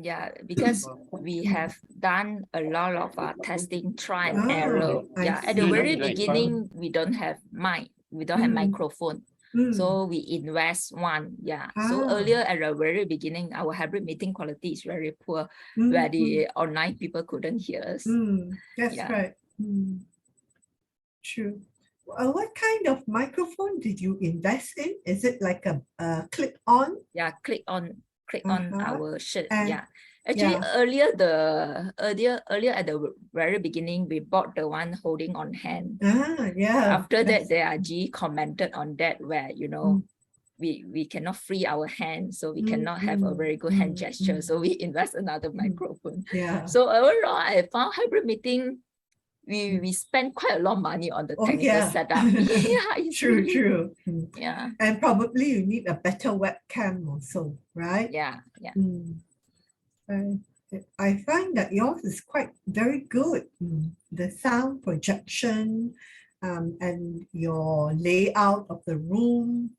[SPEAKER 1] Yeah, because we have done a lot of testing, try and error.
[SPEAKER 9] I
[SPEAKER 1] Yeah, at the
[SPEAKER 9] see.
[SPEAKER 1] very beginning, we don't have mic, we don't have microphone. So we invest one. Yeah. So earlier at the very beginning, our hybrid meeting quality is very poor, where the online people couldn't hear us.
[SPEAKER 9] That's
[SPEAKER 1] Yeah.
[SPEAKER 9] right. True. What kind of microphone did you invest in? Is it like a clip-on?
[SPEAKER 1] Yeah, click on our shirt.
[SPEAKER 9] And-
[SPEAKER 1] Yeah. Actually, earlier at the very beginning, we bought the one holding on hand.
[SPEAKER 9] Yeah.
[SPEAKER 1] After that, the RG commented on that where, we cannot free our hands, so we cannot have a very good hand gesture. So we invest another microphone.
[SPEAKER 9] Yeah.
[SPEAKER 1] So overall, I found hybrid meeting, we spend quite a lot of money on the technical setup. Yeah, it's really-
[SPEAKER 9] True.
[SPEAKER 1] Yeah.
[SPEAKER 9] And probably you need a better webcam also, right?
[SPEAKER 1] Yeah.
[SPEAKER 9] I find that yours is quite very good. The sound projection and your layout of the room.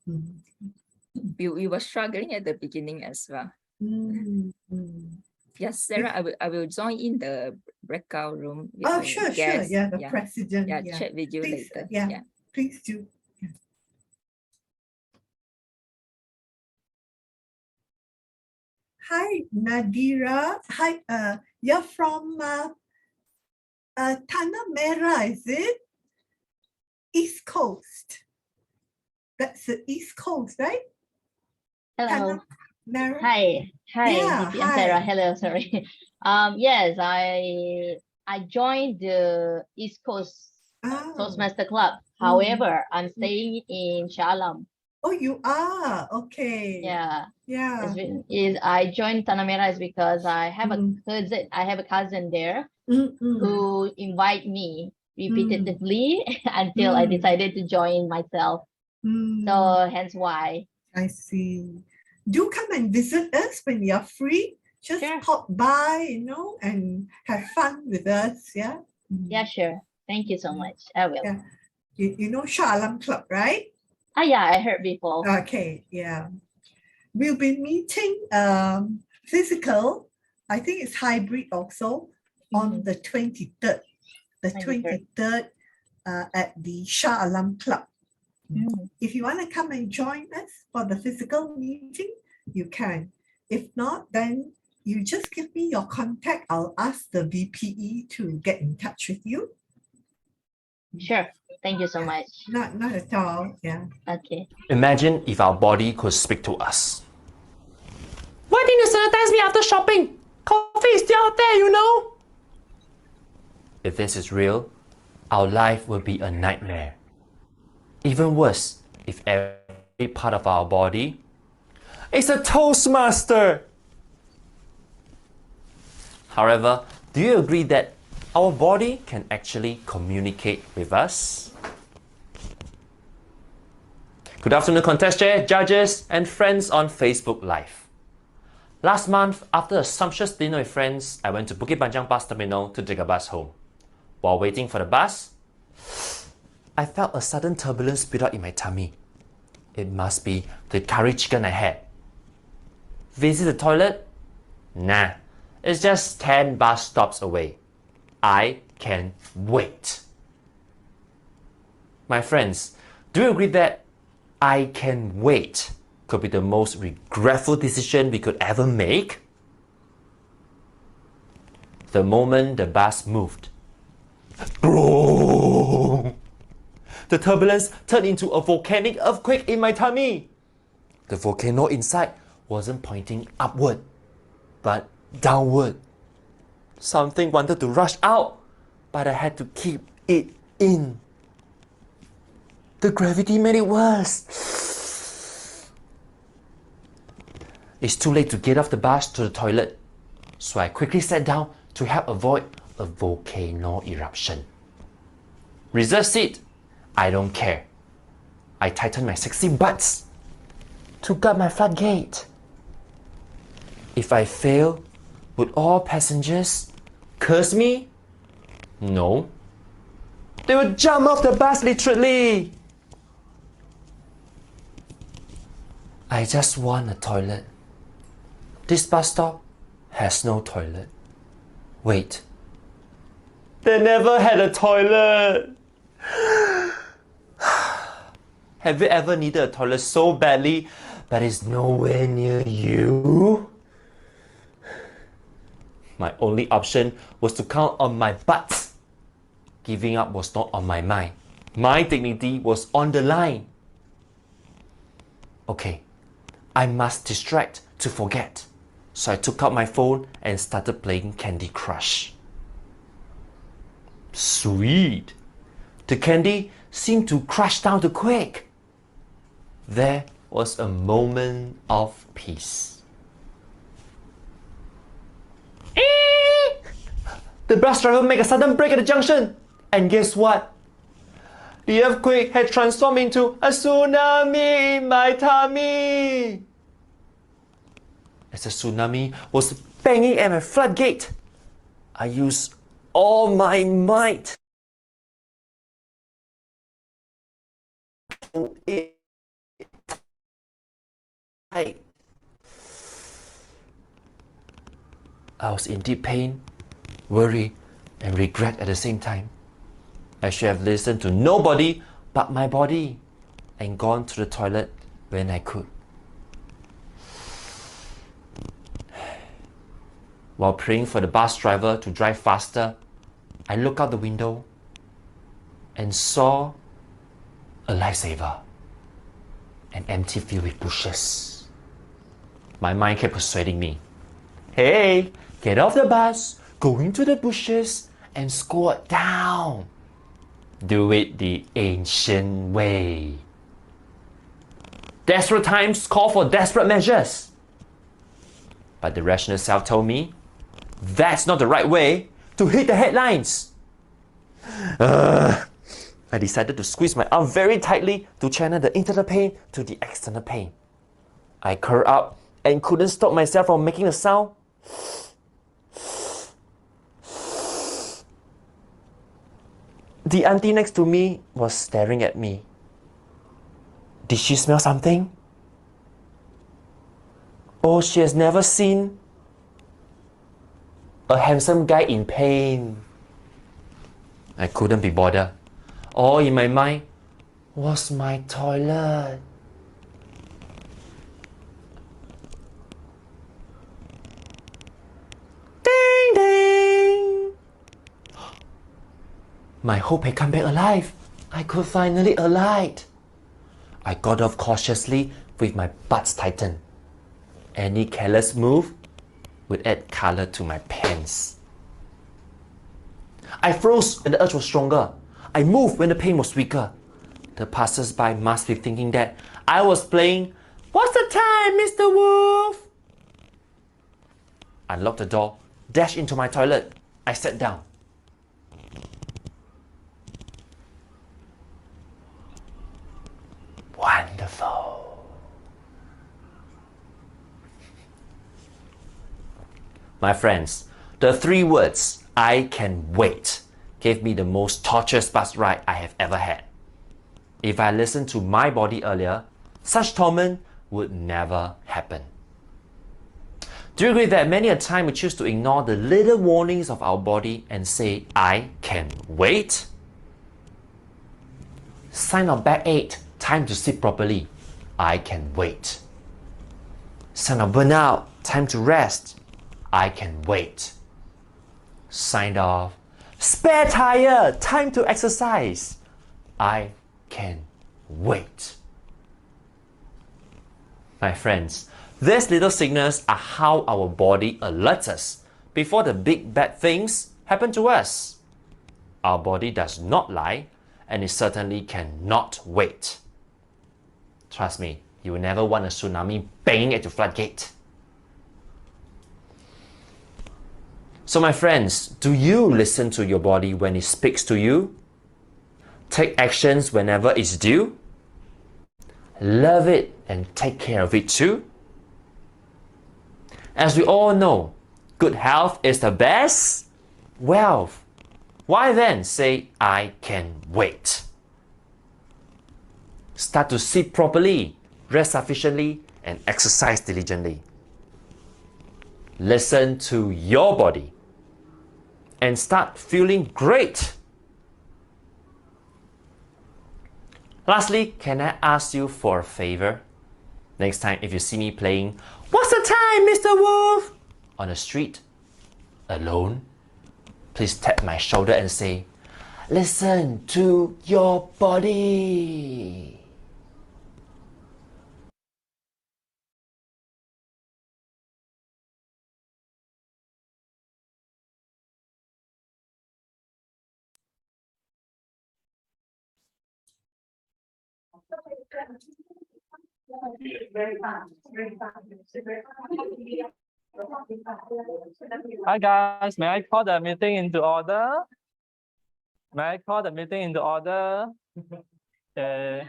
[SPEAKER 1] We were struggling at the beginning as well. Yes, Sarah, I will join in the breakout room. With
[SPEAKER 9] Oh,
[SPEAKER 1] the
[SPEAKER 9] sure.
[SPEAKER 1] guests.
[SPEAKER 9] Yeah, the president.
[SPEAKER 1] Yeah, chat with you
[SPEAKER 9] Please,
[SPEAKER 1] later.
[SPEAKER 9] yeah. Please do. Hi, Nadira. Hi, you're from Tanah Merah, is it? East Coast. That's the East Coast, right?
[SPEAKER 11] Hello.
[SPEAKER 9] Tanah Merah.
[SPEAKER 11] Hi.
[SPEAKER 9] Yeah,
[SPEAKER 11] DP, I'm Sarah.
[SPEAKER 9] hi.
[SPEAKER 11] Hello, sorry. Yes, I joined the East Coast Toastmaster Club. However, I'm staying in Shah Alam.
[SPEAKER 9] Oh, you are? Okay.
[SPEAKER 11] Yeah.
[SPEAKER 9] Yeah.
[SPEAKER 11] I joined Tanah Merah is because I have a cousin there who invite me repeatedly until I decided to join myself. So hence why.
[SPEAKER 9] I see. Do come and visit us when you're free. Just
[SPEAKER 11] Sure.
[SPEAKER 9] pop by, and have fun with us. Yeah.
[SPEAKER 11] Yeah, sure. Thank you so much. I will.
[SPEAKER 9] Yeah. You know Shah Alam Club, right?
[SPEAKER 11] Yeah, I heard before.
[SPEAKER 9] Okay. Yeah. We'll be meeting physical. I think it's hybrid also on the 23rd. The 23rd at the Shah Alam Club. If you want to come and join us for the physical meeting, you can. If not, then you just give me your contact. I'll ask the VPE to get in touch with you.
[SPEAKER 11] Sure. Thank you so much.
[SPEAKER 9] Not at all. Yeah.
[SPEAKER 11] Okay.
[SPEAKER 13] Imagine if our body could speak to us. Why didn't you sanitize me after shopping? Coffee is still out there, If this is real, our life will be a nightmare. Even worse, if every part of our body is a Toastmaster. However, do you agree that our body can actually communicate with us? Good afternoon, contest chair, judges, and friends on Facebook Live. Last month, after a sumptuous dinner with friends, I went to Bukit Panjang Bus Terminal to take a bus home. While waiting for the bus, I felt a sudden turbulence build up in my tummy. It must be the curry chicken I had. Visit the toilet? Nah, it's just 10 bus stops away. I can wait. My friends, do you agree that I can wait could be the most regretful decision we could ever make? The moment the bus moved, the turbulence turned into a volcanic earthquake in my tummy. The volcano inside wasn't pointing upward, but downward. Something wanted to rush out, but I had to keep it in. The gravity made it worse. It's too late to get off the bus to the toilet, so I quickly sat down to help avoid a volcano eruption. Reserve seat, I don't care. I tightened my sexy butts to guard my floodgate. If I fail, would all passengers curse me? No. They would jump off the bus literally. I just want a toilet. This bus stop has no toilet. Wait. They never had a toilet. Have you ever needed a toilet so badly, but it's nowhere near you? My only option was to count on my butt. Giving up was not on my mind. My dignity was on the line. Okay, I must distract to forget. So I took out my phone and started playing Candy Crush. Sweet. The candy seemed to crush down to quick. There was a moment of peace. The bus driver made a sudden break at the junction. And guess what? The earthquake had transformed into a tsunami in my tummy. As the tsunami was banging at my floodgate, I used all my might. I was in deep pain, worry, and regret at the same time. I should have listened to nobody but my body and gone to the toilet when I could. While praying for the bus driver to drive faster, I looked out the window and saw a lifesaver, an empty field with bushes. My mind kept persuading me, hey, get off the bus, go into the bushes and squat down. Do it the ancient way. Desperate times call for desperate measures. But the rational self told me, that's not the right way to hit the headlines. I decided to squeeze my arm very tightly to channel the internal pain to the external pain. I curled up and couldn't stop myself from making a sound. The auntie next to me was staring at me. Did she smell something? Oh, she has never seen a handsome guy in pain. I couldn't be bothered. All in my mind was my toilet. Ding ding! My hope had come back alive. I could finally alight. I got off cautiously with my butts tightened. Any careless move would add color to my pants. I froze when the urge was stronger. I moved when the pain was weaker. The passers-by must be thinking that I was playing, "What's the time, Mr. Wolf?" I locked the door, dashed into my toilet. I sat down. Wonderful. My friends, the 3 words, "I can wait," gave me the most torturous bus ride I have ever had. If I listened to my body earlier, such torment would never happen. Do you agree that many a time we choose to ignore the little warnings of our body and say, "I can wait"? Sign of backache, time to sleep properly. I can wait. Sign of burnout, time to rest. I can wait. Sign of spare tire, time to exercise. I can wait. My friends, these little signals are how our body alerts us before the big bad things happen to us. Our body does not lie, and it certainly cannot wait. Trust me, you will never want a tsunami banging at your floodgate. So my friends, do you listen to your body when it speaks to you? Take actions whenever it's due? love it and take care of it too? As we all know, good health is the best wealth. Why then say, I can wait? Start to sleep properly, rest sufficiently, and exercise diligently. Listen to your body and start feeling great. Lastly, can I ask you for a favor? Next time if you see me playing, "What's the time, Mr. Wolf?" on the street, alone, please tap my shoulder and say, "Listen to your body."
[SPEAKER 7] Hi guys, may I call the meeting into order? May I call the meeting into order? Okay.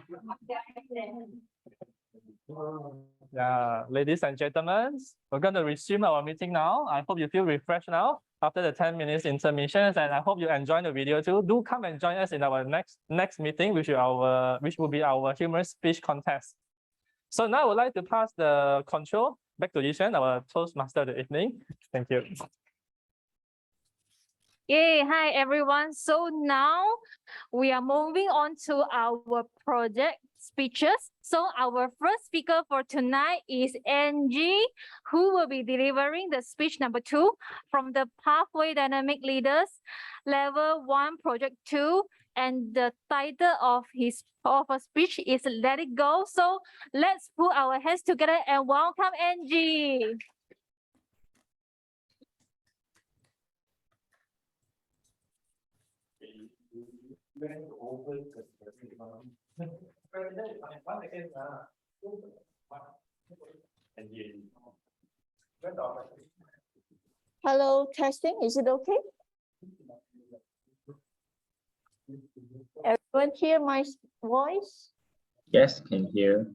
[SPEAKER 7] Yeah, ladies and gentlemen, we're going to resume our meeting now. I hope you feel refreshed now after the 10 minutes intermissions, and I hope you enjoy the video too. Do come and join us in our next meeting, which will be our humorous speech contest. So now I would like to pass the control back to Yishan, our Toastmaster of the evening. Thank you.
[SPEAKER 4] Yay, hi everyone. So now we are moving on to our project speeches. So our first speaker for tonight is Angie, who will be delivering the speech number 2 from the Pathway Dynamic Leaders Level 1 Project 2. And the title of her speech is Let It Go. So let's put our hands together and welcome Angie.
[SPEAKER 8] Hello, testing. Is it okay? Everyone hear my voice?
[SPEAKER 6] Yes, can hear.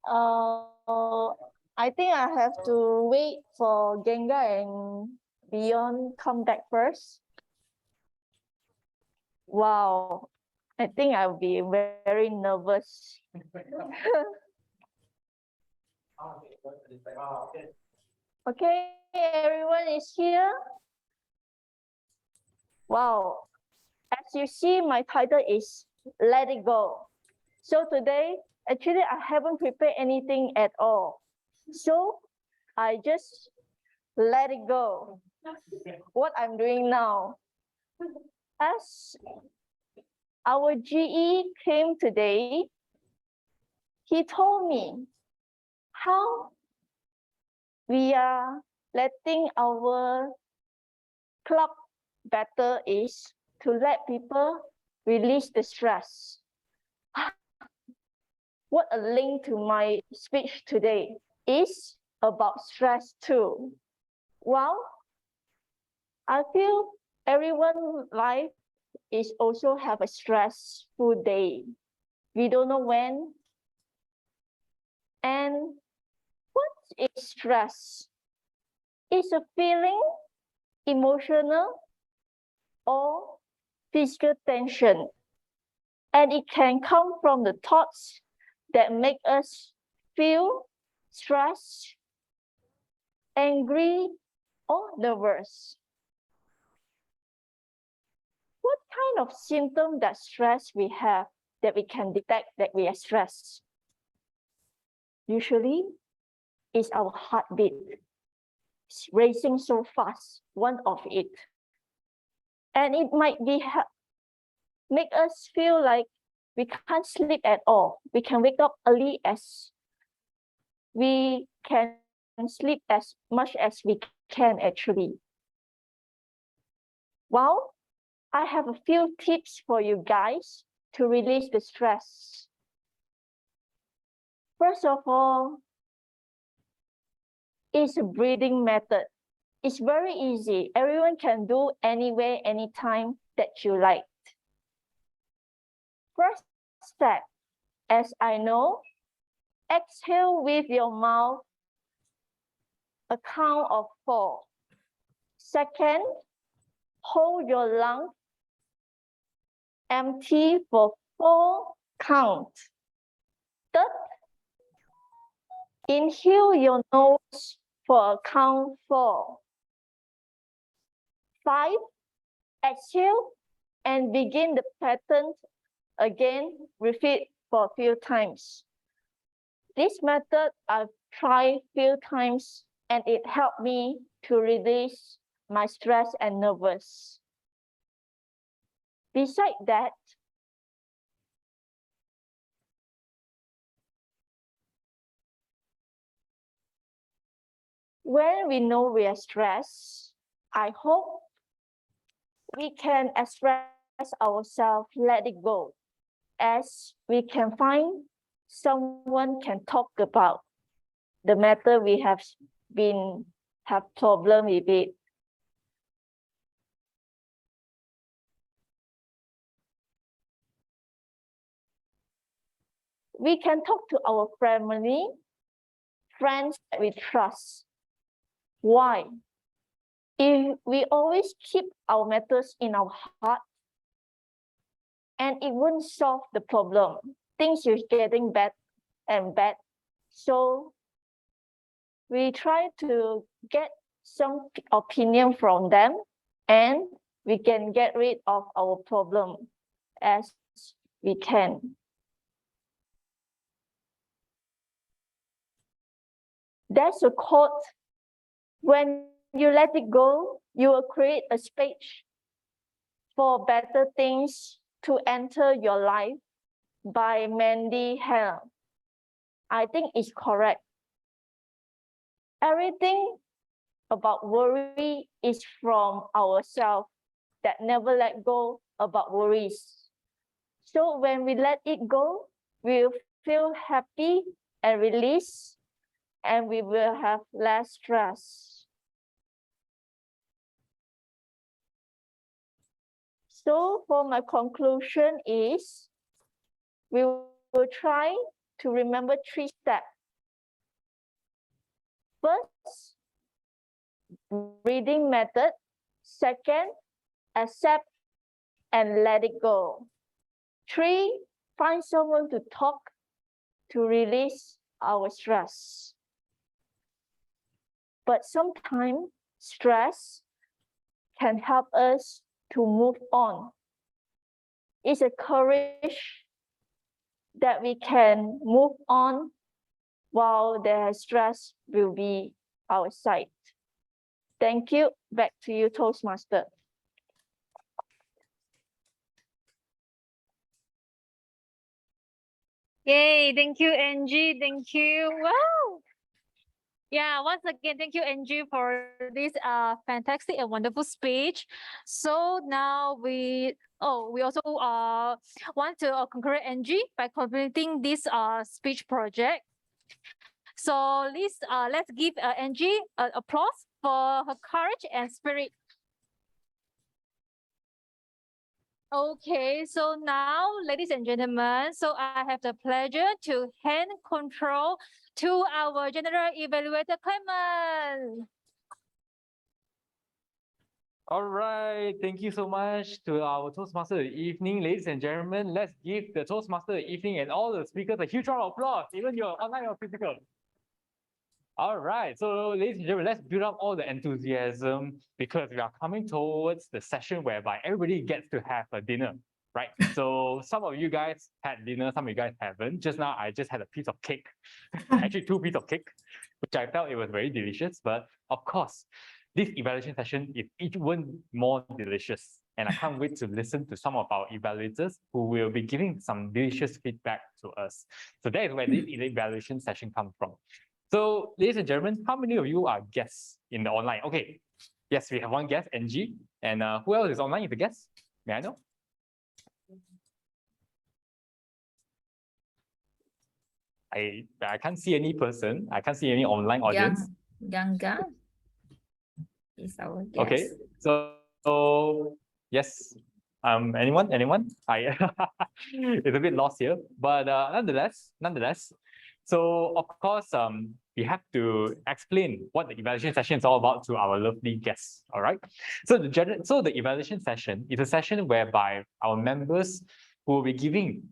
[SPEAKER 8] I think I have to wait for Genga and Beyond come back first. Wow, I think I'll be very nervous. Okay, everyone is here. Wow, as you see, my title is Let It Go. So today, actually, I haven't prepared anything at all. So I just let it go. What I'm doing now. As our GE came today, he told me how we are letting our club better is to let people release the stress. What a link to my speech today is about stress too. Well, I feel everyone's life is also have a stressful day. We don't know when. And what is stress? It's a feeling, emotional or physical tension. And it can come from the thoughts that make us feel stressed, angry, or nervous. What kind of symptom that stress we have that we can detect that we are stressed? Usually, it's our heartbeat. It's racing so fast, one of it. And it might be make us feel like we can't sleep at all. We can wake up early as we can sleep as much as we can actually. Well, I have a few tips for you guys to release the stress. First of all, is a breathing method. It's very easy. Everyone can do anywhere, anytime that you like. First step,
[SPEAKER 14] as I know. Exhale with your mouth, a count of 4. Second, hold your lungs empty for 4 counts. Third, inhale your nose for a count 4. 5, exhale and begin the pattern again. Repeat for a few times. This method I've tried few times and it helped me to release my stress and nervous. Besides that, when we know we are stressed, I hope we can express ourselves, let it go, as we can find someone can talk about the matter we have problem with it. We can talk to our family, friends that we trust. Why? If we always keep our matters in our heart, and it won't solve the problem. Things are getting bad and bad. So we try to get some opinion from them, and we can get rid of our problem as we can. There's a quote, when you let it go, you will create a space for better things to enter your life, by Mandy Hale. I think it's correct. Everything about worry is from ourselves that never let go about worries. So when we let it go, we'll feel happy and release, and we will have less stress. So for my conclusion is, we will try to remember 3 steps. First, breathing method. Second, accept and let it go. 3, find someone to talk to release our stress. But sometimes stress can help us to move on. It's a courage that we can move on while the stress will be outside. Thank you. Back to you, Toastmaster.
[SPEAKER 4] Yay, thank you, Angie. Thank you. Wow. Yeah, once again, thank you, Angie, for this fantastic and wonderful speech. So now we also want to congratulate Angie by completing this speech project. So let's give Angie an applause for her courage and spirit. Okay, so now, ladies and gentlemen, so I have the pleasure to hand control to our General Evaluator, Clement.
[SPEAKER 7] All right, thank you so much to our Toastmaster of the evening. Ladies and gentlemen, let's give the Toastmaster of the evening and all the speakers a huge round of applause, even you're online or physical. All right, so ladies and gentlemen, let's build up all the enthusiasm because we are coming towards the session whereby everybody gets to have a dinner, right? So some of you guys had dinner, some of you guys haven't. Just now, I just had a piece of cake, actually 2 pieces of cake, which I felt it was very delicious. But of course, this evaluation session is even more delicious. And I can't wait to listen to some of our evaluators who will be giving some delicious feedback to us. So that is where this evaluation session comes from. So, ladies and gentlemen, how many of you are guests in the online? Okay, yes, we have one guest, Angie. And who else is online as a guest? May I know? I can't see any person. I can't see any online audience.
[SPEAKER 1] Ganga is our guest.
[SPEAKER 7] Okay, so yes, Anyone? It's a bit lost here, but nonetheless. So of course, we have to explain what the evaluation session is all about to our lovely guests. All right. So the evaluation session is a session whereby our members who will be giving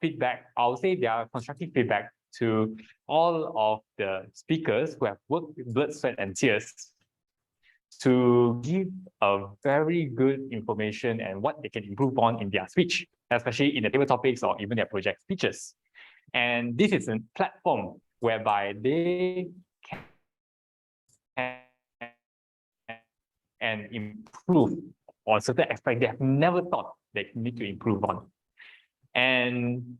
[SPEAKER 7] feedback. I'll say their constructive feedback to all of the speakers who have worked with blood, sweat, and tears to give a very good information and what they can improve on in their speech, especially in the table topics or even their project speeches. And this is a platform whereby they can and improve on certain aspects they have never thought they need to improve on. And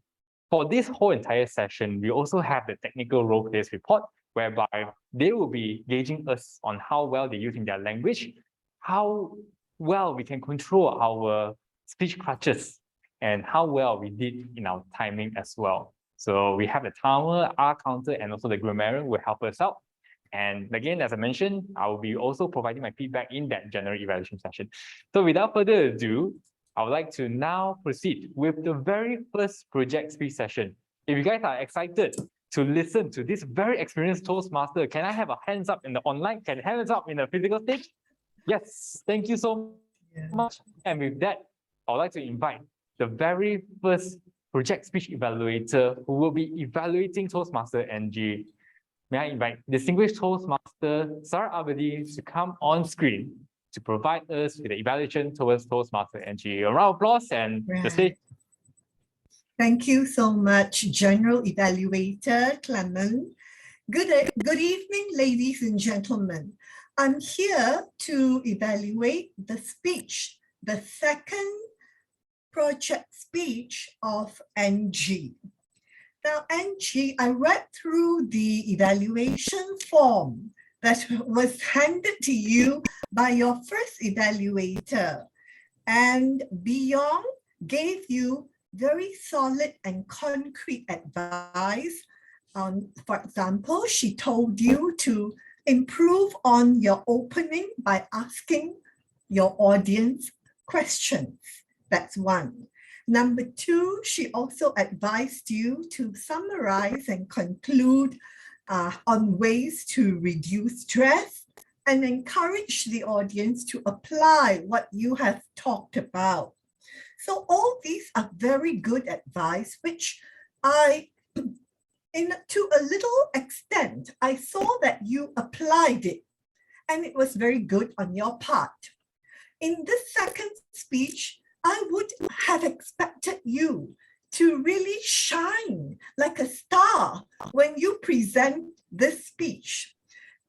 [SPEAKER 7] for this whole entire session, we also have the technical role plays report, whereby they will be gauging us on how well they're using their language, how well we can control our speech crutches, and how well we did in our timing as well. So we have the timer, R counter, and also the grammarian will help us out. And again, as I mentioned, I will be also providing my feedback in that general evaluation session. So without further ado, I would like to now proceed with the very first project speech session. If you guys are excited to listen to this very experienced Toastmaster, can I have a hands up in the online? Can hands up in the physical stage? Yes, thank you so much. And with that, I would like to invite the very first project speech evaluator who will be evaluating Toastmaster NG. May I invite distinguished Toastmaster Sarah Abadi to come on screen to provide us with the evaluation towards Toastmaster NG. A round of applause and the stage.
[SPEAKER 9] Thank you so much, General Evaluator Clement. Good evening, ladies and gentlemen. I'm here to evaluate the speech, the second project speech of NG. Now, NG, I read through the evaluation form that was handed to you by your first evaluator, and Beyond gave you very solid and concrete advice. For example, she told you to improve on your opening by asking your audience questions. That's one. Number two, she also advised you to summarize and conclude on ways to reduce stress and encourage the audience to apply what you have talked about. So all these are very good advice, which to a little extent, I saw that you applied it, and it was very good on your part. In this second speech, I would have expected you to really shine like a star when you present this speech.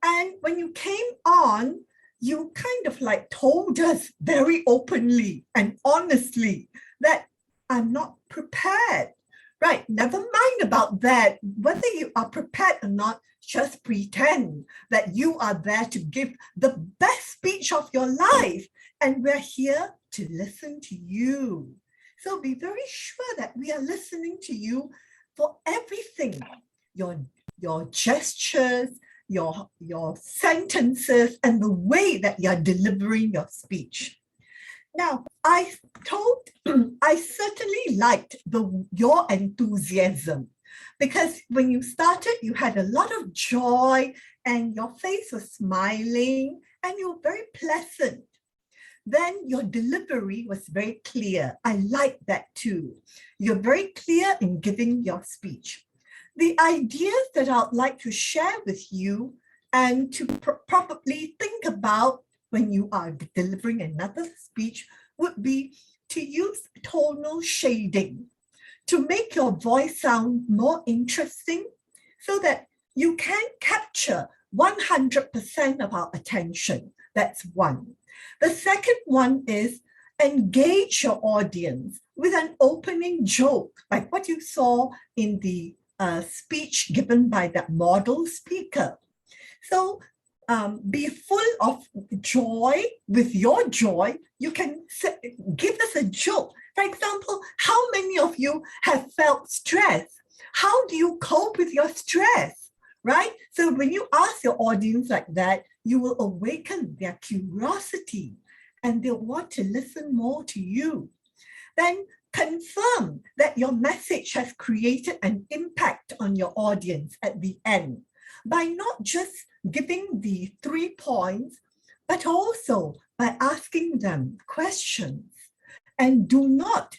[SPEAKER 9] And when you came on, you kind of like told us very openly and honestly that I'm not prepared. Right, never mind about that. Whether you are prepared or not, just pretend that you are there to give the best speech of your life. And we're here to listen to you. So be very sure that we are listening to you for everything, your gestures, your sentences, and the way that you're delivering your speech. Now, I certainly liked your enthusiasm, because when you started, you had a lot of joy and your face was smiling and you were very pleasant. Then your delivery was very clear. I like that too. You're very clear in giving your speech. The ideas that I'd like to share with you and to probably think about when you are delivering another speech would be to use tonal shading to make your voice sound more interesting so that you can capture 100% of our attention. That's one. The second one is engage your audience with an opening joke, like what you saw in the speech given by that model speaker. So be full of joy. With your joy, you can give us a joke. For example, how many of you have felt stress? How do you cope with your stress, right? So when you ask your audience like that, you will awaken their curiosity and they'll want to listen more to you. then confirm that your message has created an impact on your audience at the end by not just giving the 3 points, but also by asking them questions. And do not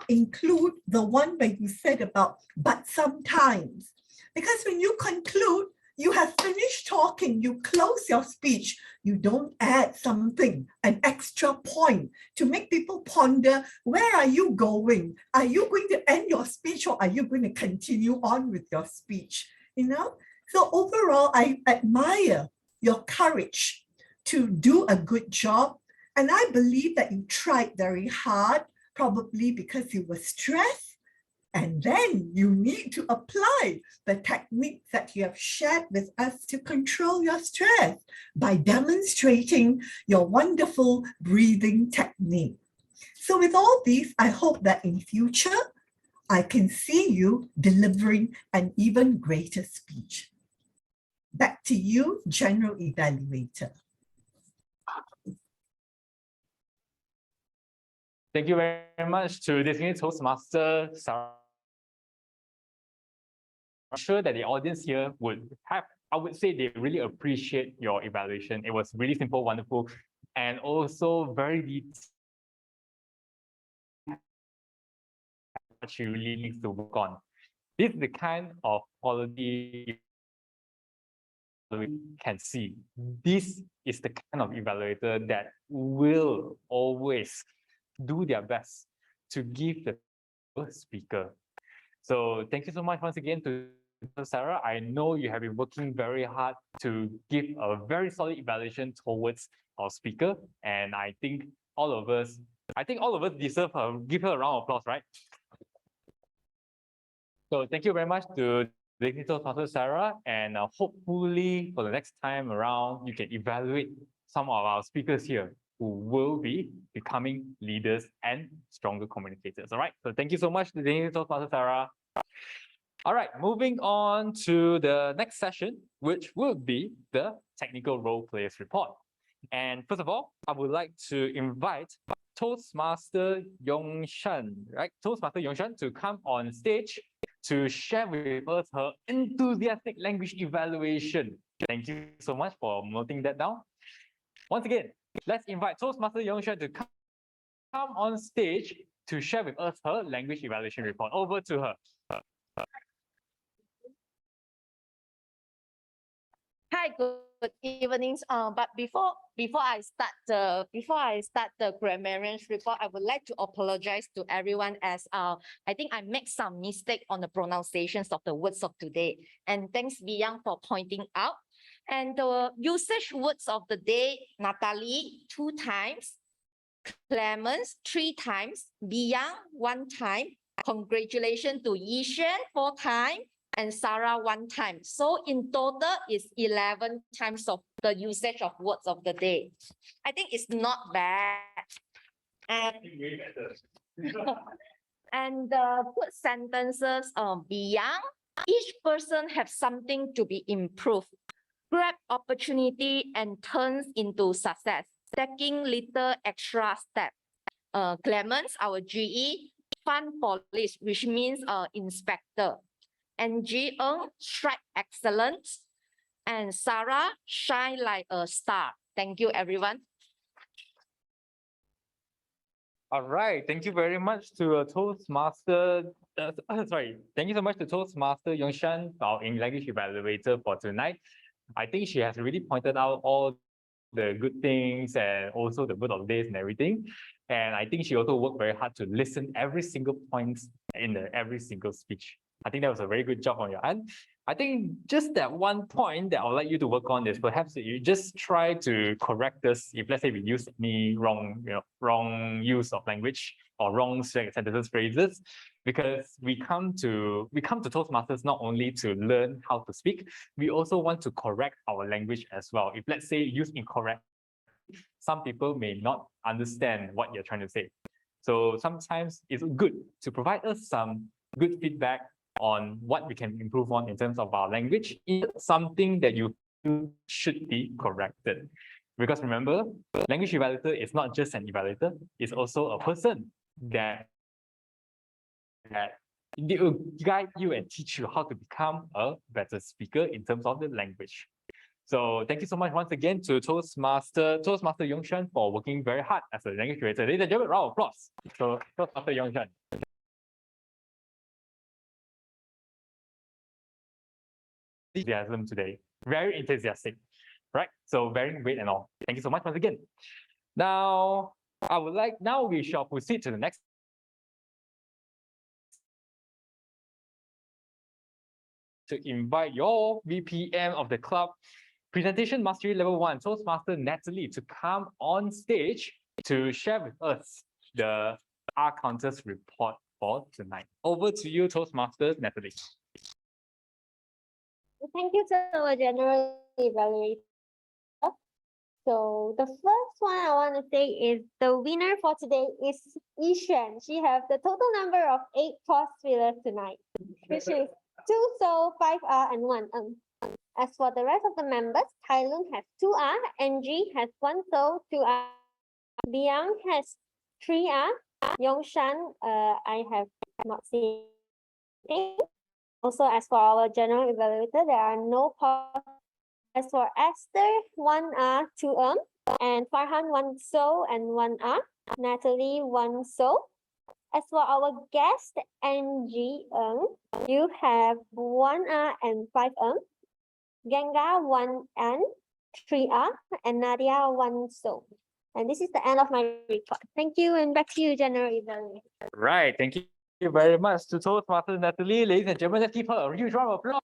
[SPEAKER 9] include the one where you said about but sometimes, because when you conclude, you have finished talking, you close your speech, you don't add something, an extra point to make people ponder, where are you going? Are you going to end your speech or are you going to continue on with your speech? You know? So overall, I admire your courage to do a good job. And I believe that you tried very hard, probably because you were stressed. And then you need to apply the techniques that you have shared with us to control your stress by demonstrating your wonderful breathing technique. So with all these, I hope that in future, I can see you delivering an even greater speech. Back to you, General Evaluator.
[SPEAKER 7] Thank you very much to designated Toastmaster Sarah. I'm sure that the audience here would have, I would say they really appreciate your evaluation. It was really simple, wonderful, and also very detailed. What she really needs to work on. This is the kind of quality we can see. This is the kind of evaluator that will always do their best to give the speaker. So thank you so much once again to Sarah. I know you have been working very hard to give a very solid evaluation towards our speaker, and I think all of us deserve give her a round of applause, right? So thank you very much to Digital Pastor Sarah, and hopefully for the next time around, you can evaluate some of our speakers here who will be becoming leaders and stronger communicators. All right, so thank you so much to Digital Pastor Sarah. All right, moving on to the next session, which will be the technical role players report. And first of all, I would like to invite Toastmaster Yongshan, right? Toastmaster Yongshan to come on stage to share with us her enthusiastic language evaluation. Thank you so much for noting that down. Once again, let's invite Toastmaster Yongshan to come on stage to share with us her language evaluation report. Over to her.
[SPEAKER 14] Hi, good evening. But before I start the grammarian's report, I would like to apologize to everyone as I think I made some mistake on the pronunciations of the words of today. And thanks Biyang for pointing out. And the usage words of the day: Natalie 2 times, Clemens 3 times, Biyang 1 time. Congratulations to Yishan 4 times. And Sarah 1 time. So in total is 11 times of the usage of words of the day. I think it's not bad. And the good sentences beyond, each person have something to be improved. Grab opportunity and turns into success, taking little extra step. Clemens, our GE, fun police, which means inspector. And Ji Eng, strike excellence. And Sarah, shine like a star. Thank you, everyone.
[SPEAKER 7] All right, thank you very much to Toastmaster. Thank you so much to Toastmaster Yongshan, our English language evaluator for tonight. I think she has really pointed out all the good things and also the good of days and everything. And I think she also worked very hard to listen every single point in every single speech. I think that was a very good job on your end. I think just that one point that I would like you to work on is perhaps that you just try to correct us if, let's say, we use any wrong use of language or wrong sentences, phrases, because we come to Toastmasters not only to learn how to speak, we also want to correct our language as well. If, let's say, used incorrect, some people may not understand what you're trying to say. So sometimes it's good to provide us some good feedback on what we can improve on in terms of our language. It's something that you feel should be corrected. Because remember, language evaluator is not just an evaluator, it's also a person that it will guide you and teach you how to become a better speaker in terms of the language. So thank you so much once again to Toastmaster Yongshan for working very hard as a language creator. Ladies and gentlemen, round of applause. So Toastmaster Yongshan. Enthusiasm today, very enthusiastic, right? So bearing weight and all. Thank you so much once again. Now, now we shall proceed to the next. To invite your VPM of the club, Presentation Mastery Level 1, Toastmaster Natalie, to come on stage to share with us the R Counters report for tonight. Over to you, Toastmaster Natalie.
[SPEAKER 2] Thank you to our general evaluator. So the first one I want to say is the winner for today is Yishan. She has the total number of 8 course fillers tonight, which is 2 so, 5 R, and 1 As for the rest of the members, Tylun has 2 R, NG has 1 so, 2 R, Biang has 3 R, Yongshan, I have not seen anything. Also, as for our general evaluator, there are no course. As for Esther, 1 R, 2 and Farhan, 1 so and 1 R, Natalie, 1 so. As for our guest, NG, you have 1 R and 5 Ganga, 1 and 3 R, and Nadia, 1 so. And this is the end of my report. Thank you, and back to you, General Evaluator.
[SPEAKER 7] Right, thank you very much to Toastmaster Natalie. Ladies and gentlemen, let's give her a huge round of applause.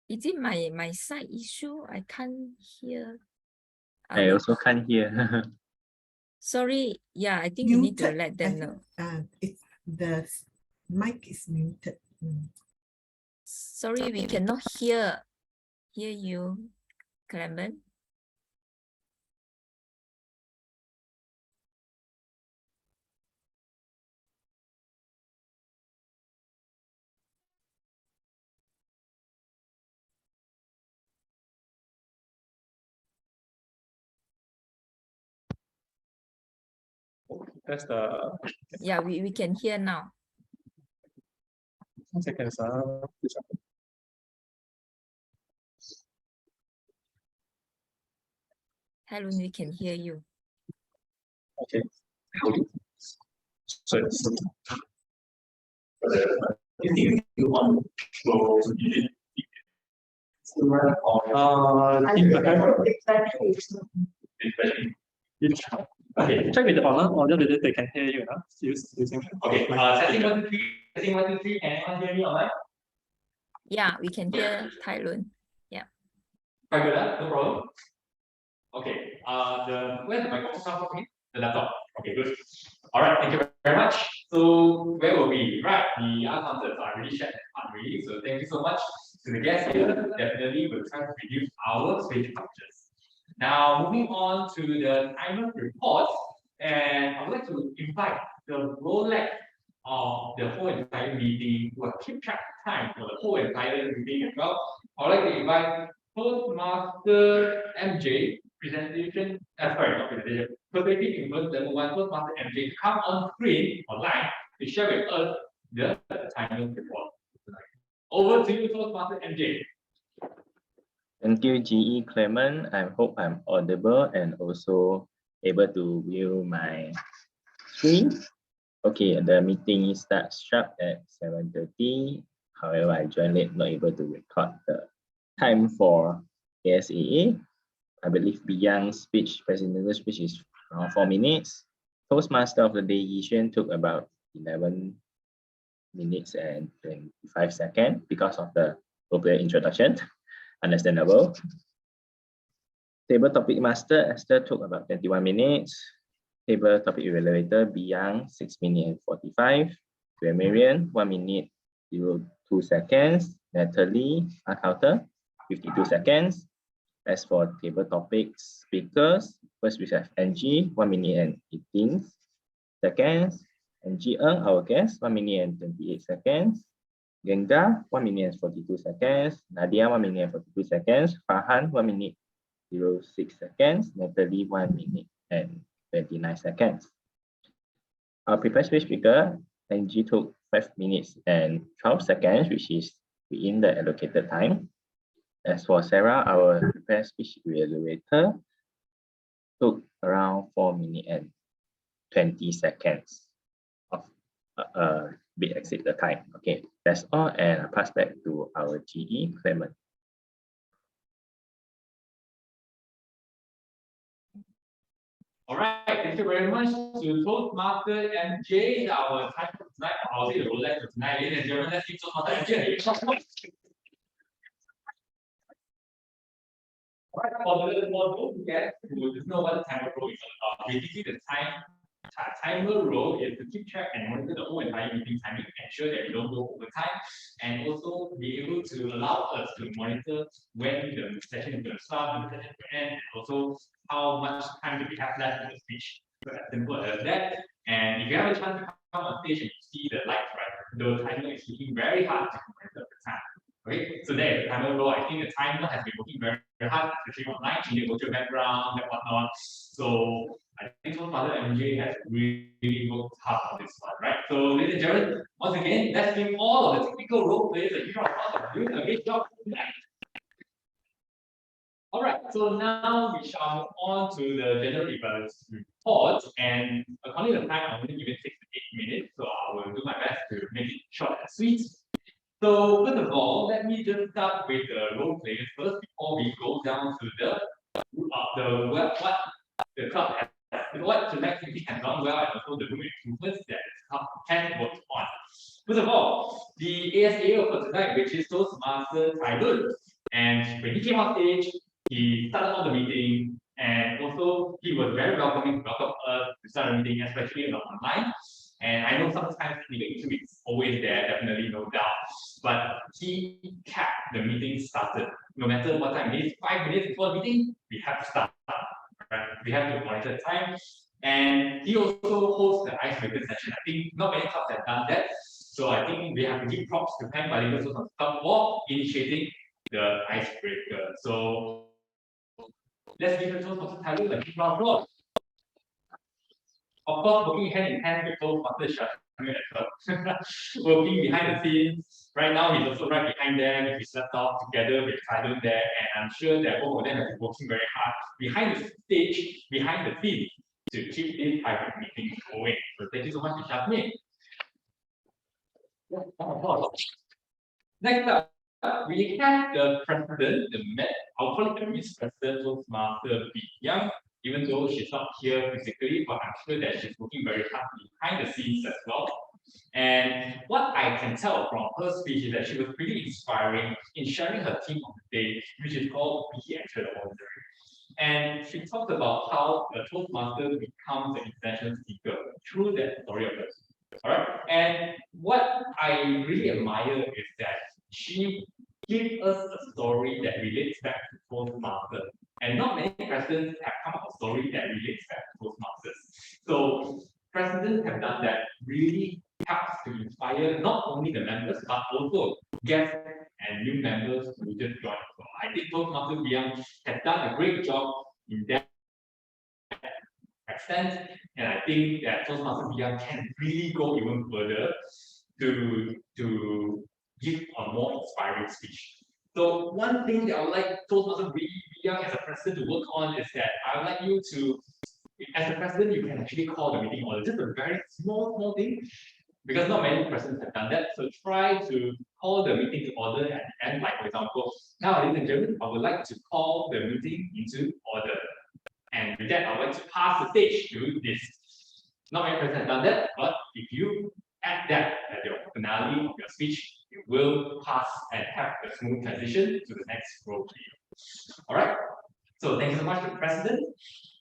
[SPEAKER 1] Is it my side issue? I can't hear.
[SPEAKER 6] I also can't hear.
[SPEAKER 1] Sorry. Yeah, I think you need to
[SPEAKER 9] Muted.
[SPEAKER 1] let them know.
[SPEAKER 9] It's the mic is muted.
[SPEAKER 1] Sorry, we cannot hear you, Clement.
[SPEAKER 7] That's the
[SPEAKER 1] Yeah, we can hear now.
[SPEAKER 7] 1 second, sir.
[SPEAKER 1] Helen, we can hear you.
[SPEAKER 7] Okay. So okay, check with the owner whether they can hear you. Okay, testing 1, 2, 3. Testing 1, 2, 3. Can anyone hear me online?
[SPEAKER 1] Yeah, we can hear Tylun. Yeah.
[SPEAKER 7] Quite good, no problem. Okay, where's the microphone come from? The laptop. Okay, good. All right, thank you very much. So where were we? Right, the answers are really shared already. So thank you so much to the guests here. Definitely we'll try to reduce our speech functions. Now moving on to the timer report, and I would like to invite the Rolex of the whole entire meeting to keep track of time for the whole entire meeting as well. I would like to invite Toastmaster MJ presentation, sorry, not presentation, perspective influence level 1, Toastmaster MJ to come on screen online to share with us the timer report. Over to you, Toastmaster MJ.
[SPEAKER 6] Thank you, GE Clement. I hope I'm audible and also able to view my screen. Okay, the meeting starts sharp at 7:30. However, I joined late, not able to record the time for ASAA. I believe Biang's presidential speech is around 4 minutes. Toastmaster of the day, Yishan, took about 11 minutes and 25 seconds because of the opening introduction. Understandable. Table topic master, Esther took about 21 minutes. Table topic evaluator, Biyang, 6 minutes and 45. Marian, 1 minute, 02 seconds. Natalie, counter, 52 seconds. As for table topics speakers, first we have NG, 1 minute and 18 seconds. NG Ng, our guest, 1 minute and 28 seconds. Genga, 1 minute and 42 seconds. Nadia, 1 minute and 42 seconds. Farhan, 1 minute, 06 seconds. Natalie, 1 minute and 29 seconds. Our prepared speech speaker, NG took 5 minutes and 12 seconds, which is within the allocated time. As for Sarah, our prepared speech evaluator, took around 4 minutes and 20 seconds of bit exceed the time. Okay, that's all, and I pass back to our GE, Clement.
[SPEAKER 7] All right, thank you very much to Toastmaster MJ, our time for tonight. I'll say the Rolex for tonight. Ladies and gentlemen, let's give Toastmaster MJ. All right, for those who get who doesn't know what the timer role is all about, basically the timer role is to keep track and monitor the whole entire meeting timing, ensure that we don't go over time, and also be able to allow us to monitor when the session is going to start, when the session is going to end, and also how much time do we have left in the speech. So as simple as that. And if you have a chance to come on stage and you see the lights, right, the timer is working very hard to monitor the time. Okay, so there is the timer role. I think the timer has been working very, very hard, especially online, changing virtual background and whatnot. So I think Toastmaster MJ has really worked hard on this one, right? So, ladies and gentlemen, once again, let's give all of the typical role players a huge round of applause for doing a great job tonight. All right, so now we shall move on to the general evaluation report, and according to the time, I'm only given 6 to 8 minutes, so I will do my best to make it short and sweet. So first of all, let me just start with the role players first before we go down to what the club has, what the next meeting has done well, and also the room improvements that the club can work on. First of all, the ASA for tonight, which is Toastmaster Tylun, and when he came on stage, he started on the meeting, and also he was very welcoming to welcome us to start the meeting, especially online. And I know sometimes negative is always there, definitely, no doubt. But he kept the meeting started. No matter what time it is, 5 minutes before the meeting, we have to start. Right? We have to monitor the time. And he also hosts the icebreaker session. I think not many clubs have done that. So I think we have to give props to Klang Bilingual Toastmasters for initiating the icebreaker. So let's give the Toastmasters Tylun a big round of applause. Of course, working hand in hand with Toastmasters as well. Working behind the scenes. Right now, he's also right behind there with his laptop together with Tylun there, and I'm sure that both of them have been working very hard behind the stage, behind the scenes to keep this hybrid meeting going. So thank you so much, Jasmine. Next up, we have the president, I'll call it the Miss President Toastmaster Biyang. Even though she's not here physically, but I'm sure that she's working very hard behind the scenes as well. And what I can tell from her speech is that she was pretty inspiring in sharing her theme of the day, which is called Be Extraordinary. And she talked about how a Toastmaster becomes an international speaker through that story of hers. All right. And what I really admire is that she gives us a story that relates back to Toastmasters. And not many presidents have come up with a story that relates back to Toastmasters. So presidents have done that, really helps to inspire not only the members, but also guests and new members who just joined. So I think Toastmaster Biyang has done a great job in that extent. And I think that Toastmaster Biyang can really go even further to give a more inspiring speech. So one thing that I would like Toastmaster Biyang as a president to work on is that I would like you to, as a president, you can actually call the meeting order. Just a very small thing, because not many presidents have done that. So try to call the meeting to order at the end, like for example, now ladies and gentlemen, I would like to call the meeting into order. And with that, I would like to pass the stage to this. Not many presidents have done that, but if you add that at your finale of your speech, you will pass and have a smooth transition to the next role player. All right. So thank you so much to the President.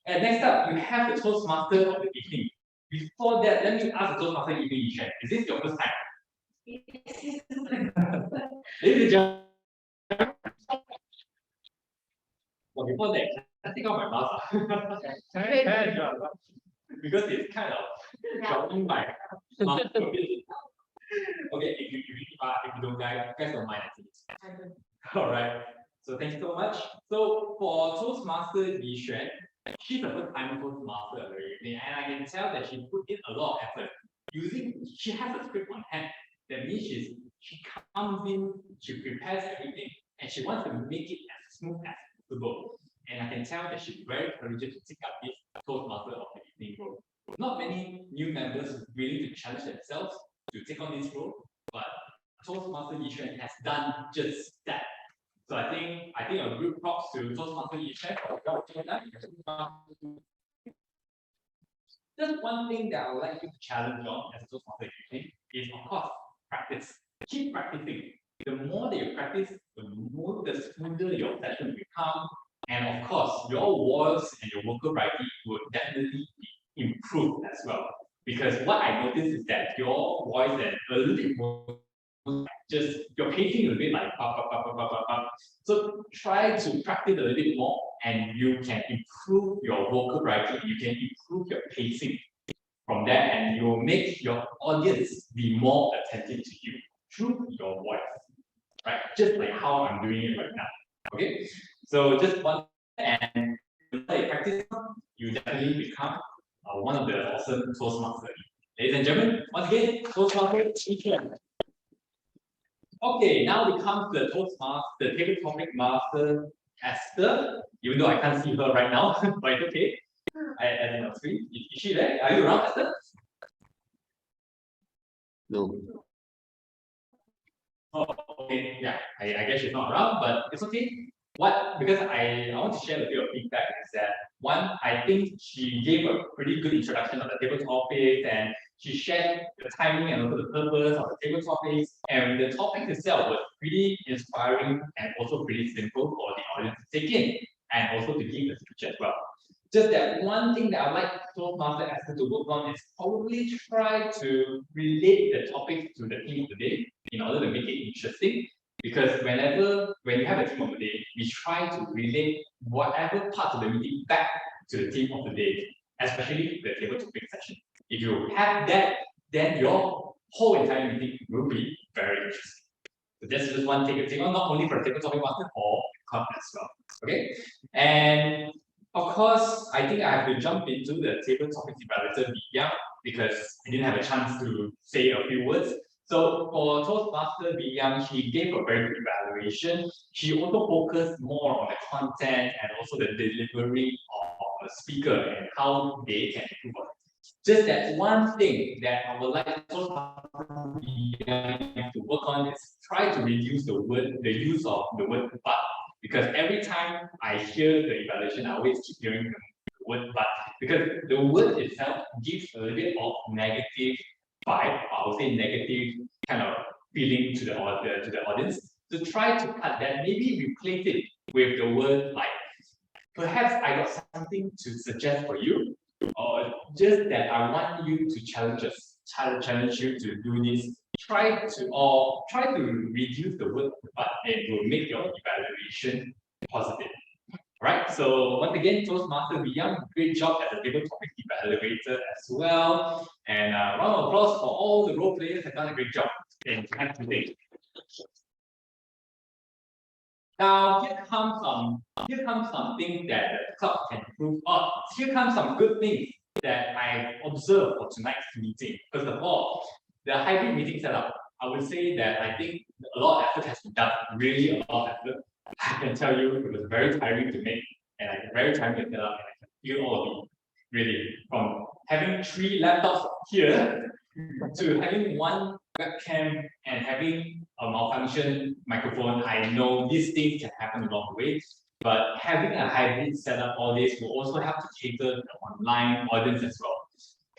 [SPEAKER 7] And next up, you have the Toastmaster of the evening. Before that, let me ask the Toastmaster evening, Yishan. Is this your first time? Ladies and gentlemen, well, before that, I take off my mask. Because it's kind of shocking my mask a bit. Okay, if you don't guys don't mind, I think. All right. So thank you so much. So for Toastmaster Li Xuan, she's a first-time Toastmaster already, and I can tell that she put in a lot of effort. She has a script on hand. That means she comes in, she prepares everything, and she wants to make it as smooth as possible. And I can tell that she's very courageous to take up this Toastmaster of the evening role. Not many new members willing to challenge themselves to take on this role, but Toastmaster Li Xuan has done just that. So I think a group props to Toastmaster Li Xuan for that. Just one thing that I would like you to challenge on as a Toastmaster is, of course, practice. Keep practicing. The more that you practice, the smoother your session will become. And of course, your voice and your vocal variety will definitely be improved as well. Because what I noticed is that your voice and a little bit more, just your pacing is a bit like so try to practice a little bit more, and you can improve your vocal variety. You can improve your pacing from there, and you will make your audience be more attentive to you through your voice, right? Just like how I'm doing it right now. Okay, so just one, and you practice, you definitely become one of the awesome Toastmasters. Ladies and gentlemen, once again, Toastmaster teacher. Okay, now we come to the Toastmaster, the table topic master, Esther. Even though I can't see her right now, but it's okay. As in on screen, is she there? Are you around, Esther?
[SPEAKER 6] No.
[SPEAKER 7] Oh, okay, yeah. I guess she's not around, but it's okay. Because I want to share a bit of feedback is that one, I think she gave a pretty good introduction of the table topics, and she shared the timing and also the purpose of the table topics, and the topic itself was pretty inspiring and also pretty simple for the audience to take in and also to give the speech as well. Just that one thing that I'd like Toastmaster Esther to work on is probably try to relate the topic to the theme of the day in order to make it interesting. Because when you have a theme of the day, we try to relate whatever part of the meeting back to the theme of the day, especially the table topic session. If you have that, then your whole entire meeting will be very interesting. So that's just one take on, not only for the table topic master, for club as well. Okay, and of course, I think I have to jump into the table topic evaluator Yang because I didn't have a chance to say a few words. So for Toastmaster Yang, she gave a very good evaluation. She also focused more on the content and also the delivery of the speaker and how they can improve on it. Just that one thing that I would like Toastmaster Yang to work on is try to reduce the use of the word but. Because every time I hear the evaluation, I always keep hearing the word but. Because the word itself gives a little bit of negative vibe, I would say negative kind of feeling to the audience. So try to cut that, maybe replace it with the word like, perhaps I got something to suggest for you, or just that I want you to challenge you to do this. Try to reduce the word but it will make your evaluation positive. Right, so once again, Toastmaster Yang, great job as a table topic evaluator as well. And round of applause for all the role players have done a great job in today. Now here comes something that the club can improve on. Here comes some good things that I observed for tonight's meeting. First of all, the hybrid meeting setup. I would say that I think a lot of effort has been done, really a lot of effort. I can tell you it was very tiring to make and very tiring to set up, and I can feel all of it. Really, from having 3 laptops here to having 1 webcam and having a malfunction microphone. I know these things can happen along the way, but having a hybrid setup all this will also have to cater to the online audience as well.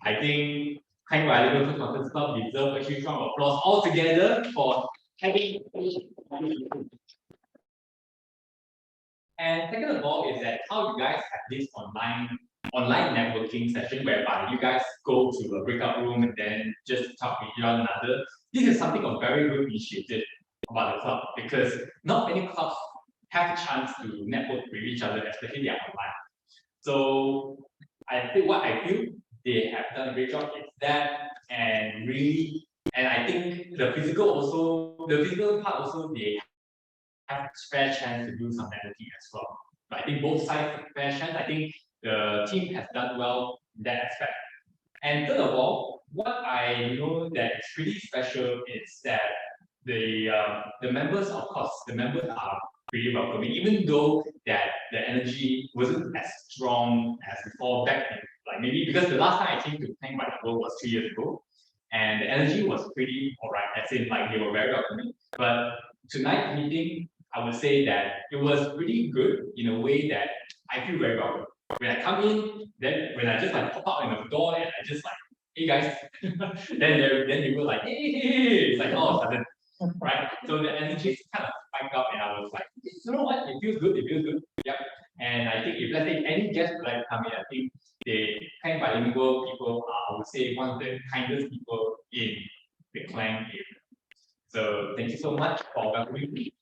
[SPEAKER 7] I think Klang Bilingual Toastmasters Club deserve a huge round of applause all together for having And second of all is that how you guys have this online networking session whereby you guys go to a breakout room and then just talk with one another. This is something of very good initiative about the club because not many clubs have a chance to network with each other, especially they are online. So I think what I feel they have done a great job is that, and really, and I think the physical part also they have a fair chance to do some networking as well. But I think both sides have fair chance. I think the team has done well in that aspect. And third of all, what I know that is pretty special is that the members, of course, the members are pretty welcoming, even though that the energy wasn't as strong as before back in, like maybe because the last time I came to Klang Bilingual was 3 years ago, and the energy was pretty alright, as in like they were very welcoming. But tonight's meeting, I would say that it was pretty good in a way that I feel very welcome. When I come in, then when I just like pop out in the door and I just like, hey guys, then they were like, hey, it's like all of a sudden, right? So the energy kind of spiked up and I was like, you know what, it feels good, yep. And I think if let's say any guest would like to come in, I think the Klang Bilingual people are, I would say, one of the kindest people in the Klang area. So thank you so much for welcoming me.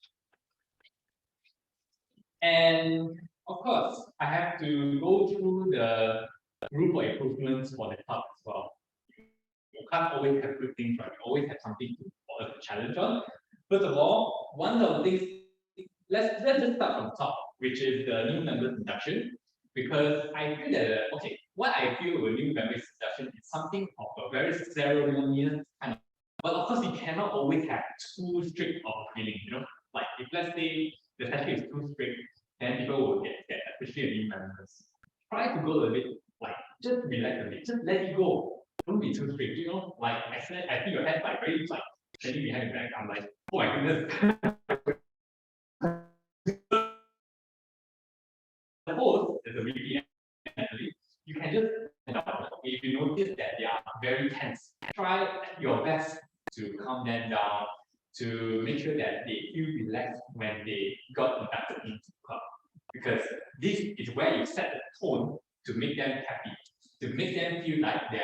[SPEAKER 7] And of course, I have to go through the room for improvements for the club as well. You can't always have good things, right? You always have something for us to challenge on. First of all, one of the things, let's just start from the top, which is the new members induction. Because I feel that, okay, what I feel with new members induction is something of a very ceremonious kind of, but of course, we cannot always have too strict of a feeling, you know? Like if let's say the session is too strict, then people will get scared, especially the new members. Try to go a little bit, like just relax a bit, just let it go. Don't be too strict, you know? Like I said, I think your head like very like standing behind your back. I'm like, oh my goodness. Suppose there's a VP, you can just if you notice that they are very tense, try your best to calm them down, to make sure that they feel relaxed when they got inducted into the club. Because this is where you set the tone to make them happy, to make them feel like they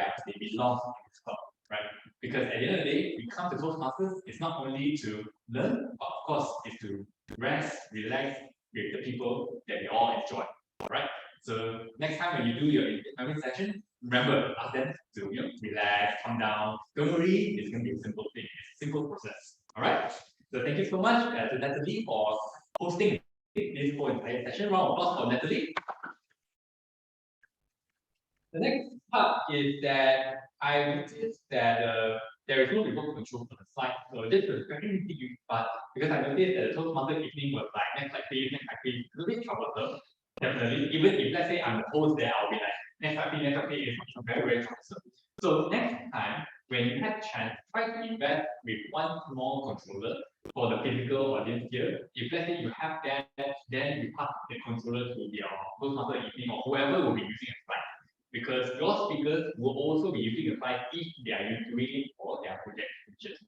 [SPEAKER 7] belong in this club, right? Because at the end of the day, we come to Toastmasters, it's not only to learn, but of course, it's to rest, relax with the people that we all enjoy, right? So next time when you do your memory session, remember, ask them to relax, calm down. Don't worry, it's going to be a simple thing, it's a simple process. All right. So thank you so much to Natalie for hosting this whole entire session. Round of applause for Natalie. The next part is that I noticed that there is no remote control for the slide. So this is very easy, but because I noticed that the Toastmaster evening was like next slide please, a little bit troublesome. Definitely, even if let's say I'm the host there, I'll be like next slide please, it's very, very troublesome. So next time when you have chance, try to invest with one small controller for the physical audience here. If let's say you have that, then you pass the controller to your Toastmaster evening or whoever will be using a slide. Because your speakers will also be using a slide if they are doing it for their project features.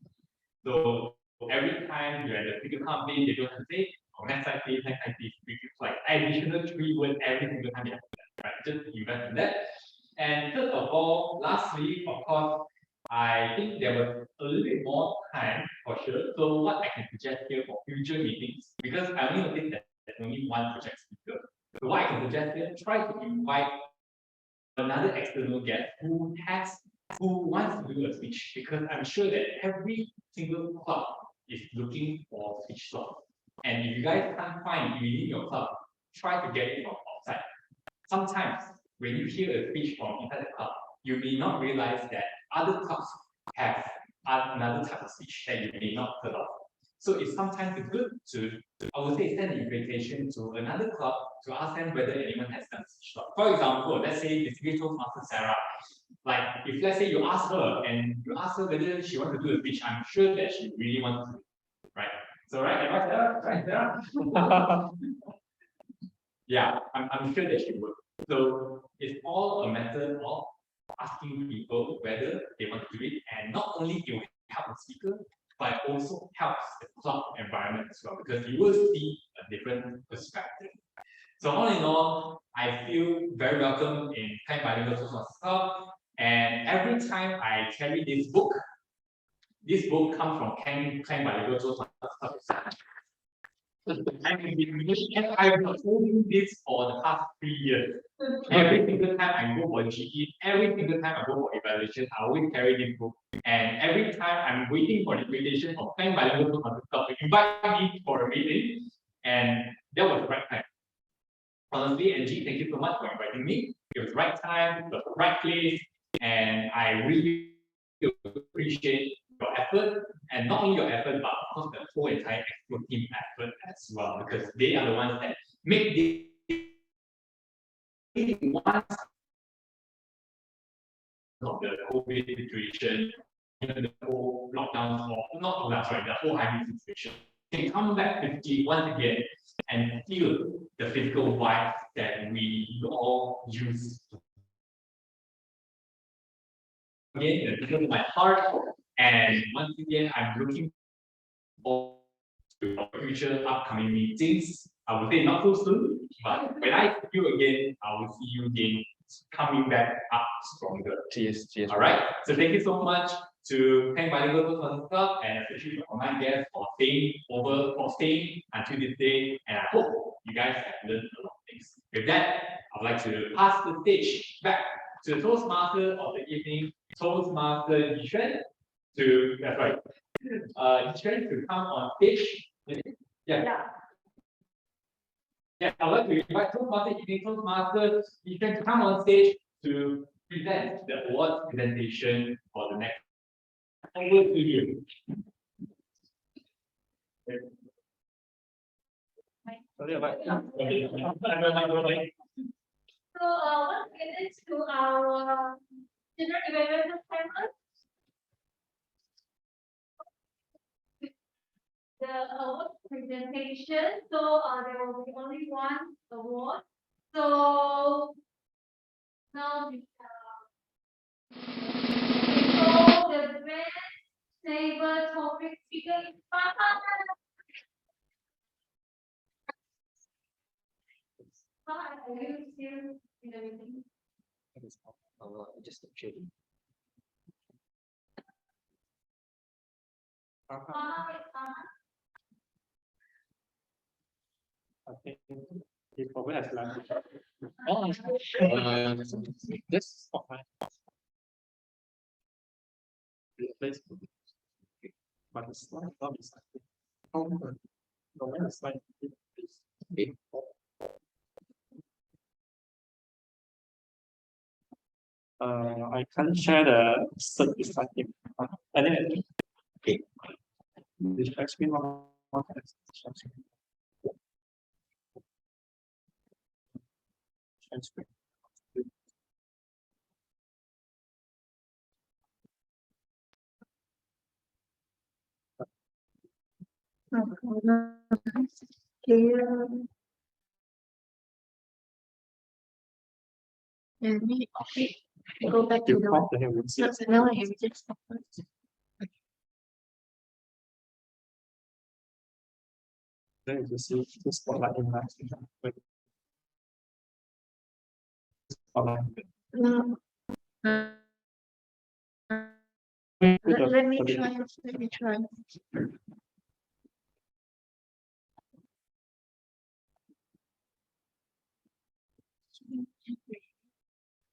[SPEAKER 7] So every time you have the speaker come in, they don't have to say, oh, next slide please, like additional 3 words every single time you have that, right? Just invest in that. And third of all, lastly, of course, I think there was a little bit more time for sure. So what I can suggest here for future meetings, because I only noticed that there's only one project speaker. So what I can suggest here, try to invite another external guest who wants to do a speech, because I'm sure that every single club is looking for speech slot. And if you guys can't find within your club, try to get it from outside. Sometimes when you hear a speech from inside the club, you may not realize that other clubs have another type of speech that you may not heard of. So it's sometimes good to, I would say, send an invitation to another club to ask them whether anyone has done speech slot. For example, let's say the Toastmaster Sarah. Like if let's say you ask her and you ask her whether she wants to do a speech, I'm sure that she really wants to, right? So right, Sarah? Right, Sarah? Yeah, I'm sure that she would. So it's all a matter of asking people whether they want to do it, and not only it will help the speaker, but it also helps the club environment as well, because you will see a different perspective. So all in all, I feel very welcome in Klang Bilingual Toastmasters Club. And every time I carry this book comes from Klang Bilingual Toastmasters Club. I've been holding this for the past 3 years. Every single time I go for GE, every single time I go for evaluation, I always carry this book. And every time I'm waiting for the invitation of Klang Bilingual Toastmasters Club to invite me for a meeting, and that was the right time. Honestly, Angie, thank you so much for inviting me. It was the right time, the right place, and I really appreciate your effort, and not only your effort, but of course the whole entire Expo team effort as well, because they are the ones that make this of the COVID situation, even the whole lockdown, or not sorry, the whole hybrid situation. Can come back once again and feel the physical vibe that we all use. Again, the my heart, and once again, I'm looking forward to our future upcoming meetings. I would say not so soon, but when I see you again, I will see you again coming back up stronger.
[SPEAKER 6] Cheers, cheers.
[SPEAKER 7] All right. So thank you so much to Klang Bilingual Toastmasters Club, and especially the online guests for staying until this day. And I hope you guys have learned a lot of things. With that, I'd like to pass the stage back to the Toastmaster of the evening, Toastmaster Yishuan, Yishuan to come on stage. Yeah. Yeah, I'd like to invite Toastmaster Yishuan to come on stage to present the award presentation for the next. Over to you. Sorry about that.
[SPEAKER 15] So, once again, to our general evaluation panel. The award presentation. So, there will be only one award. So, now so the best saber topic speaker is Farhan. Are you still in the meeting?
[SPEAKER 6] Just checking.
[SPEAKER 7] I think he probably has language.
[SPEAKER 6] This fine.
[SPEAKER 7] Facebook. But the slide not is no when the slide is I can't share the certificate. Anyway, okay. This screen one.
[SPEAKER 15] Go back to the no, you just
[SPEAKER 7] Then you see the spotlight in that.
[SPEAKER 15] no. Let me try.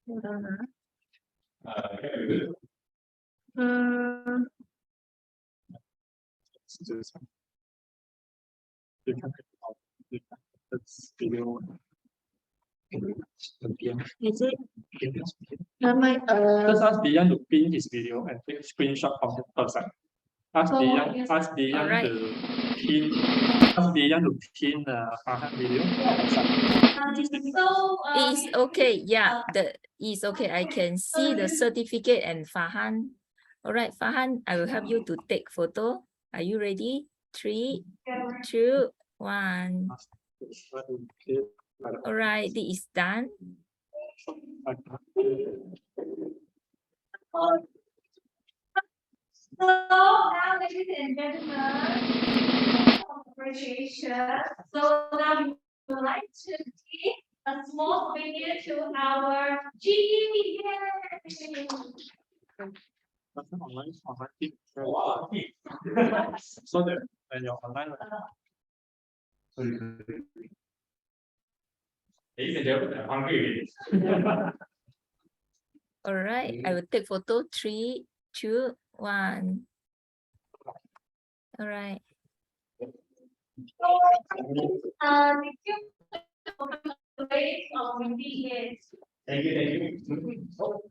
[SPEAKER 15] Hold on.
[SPEAKER 7] Video.
[SPEAKER 15] Is it?
[SPEAKER 7] Just ask Dian to pin his video and take a screenshot of the person. Ask Dian to pin Farhan video.
[SPEAKER 1] It's okay. Yeah, it's okay. I can see the certificate and Farhan. All right, Farhan, I will help you to take photo. Are you ready? 3, 2, 1. All right, this is done.
[SPEAKER 15] So now, ladies and gentlemen, appreciation. So now would like to give a small video to our G.
[SPEAKER 7] So that when you're online, ladies and gentlemen, I'm hungry.
[SPEAKER 1] All right, I will take photo. 3, 2, 1. All right.
[SPEAKER 15] Thank you for the way of meeting it.
[SPEAKER 7] Thank you.
[SPEAKER 15] So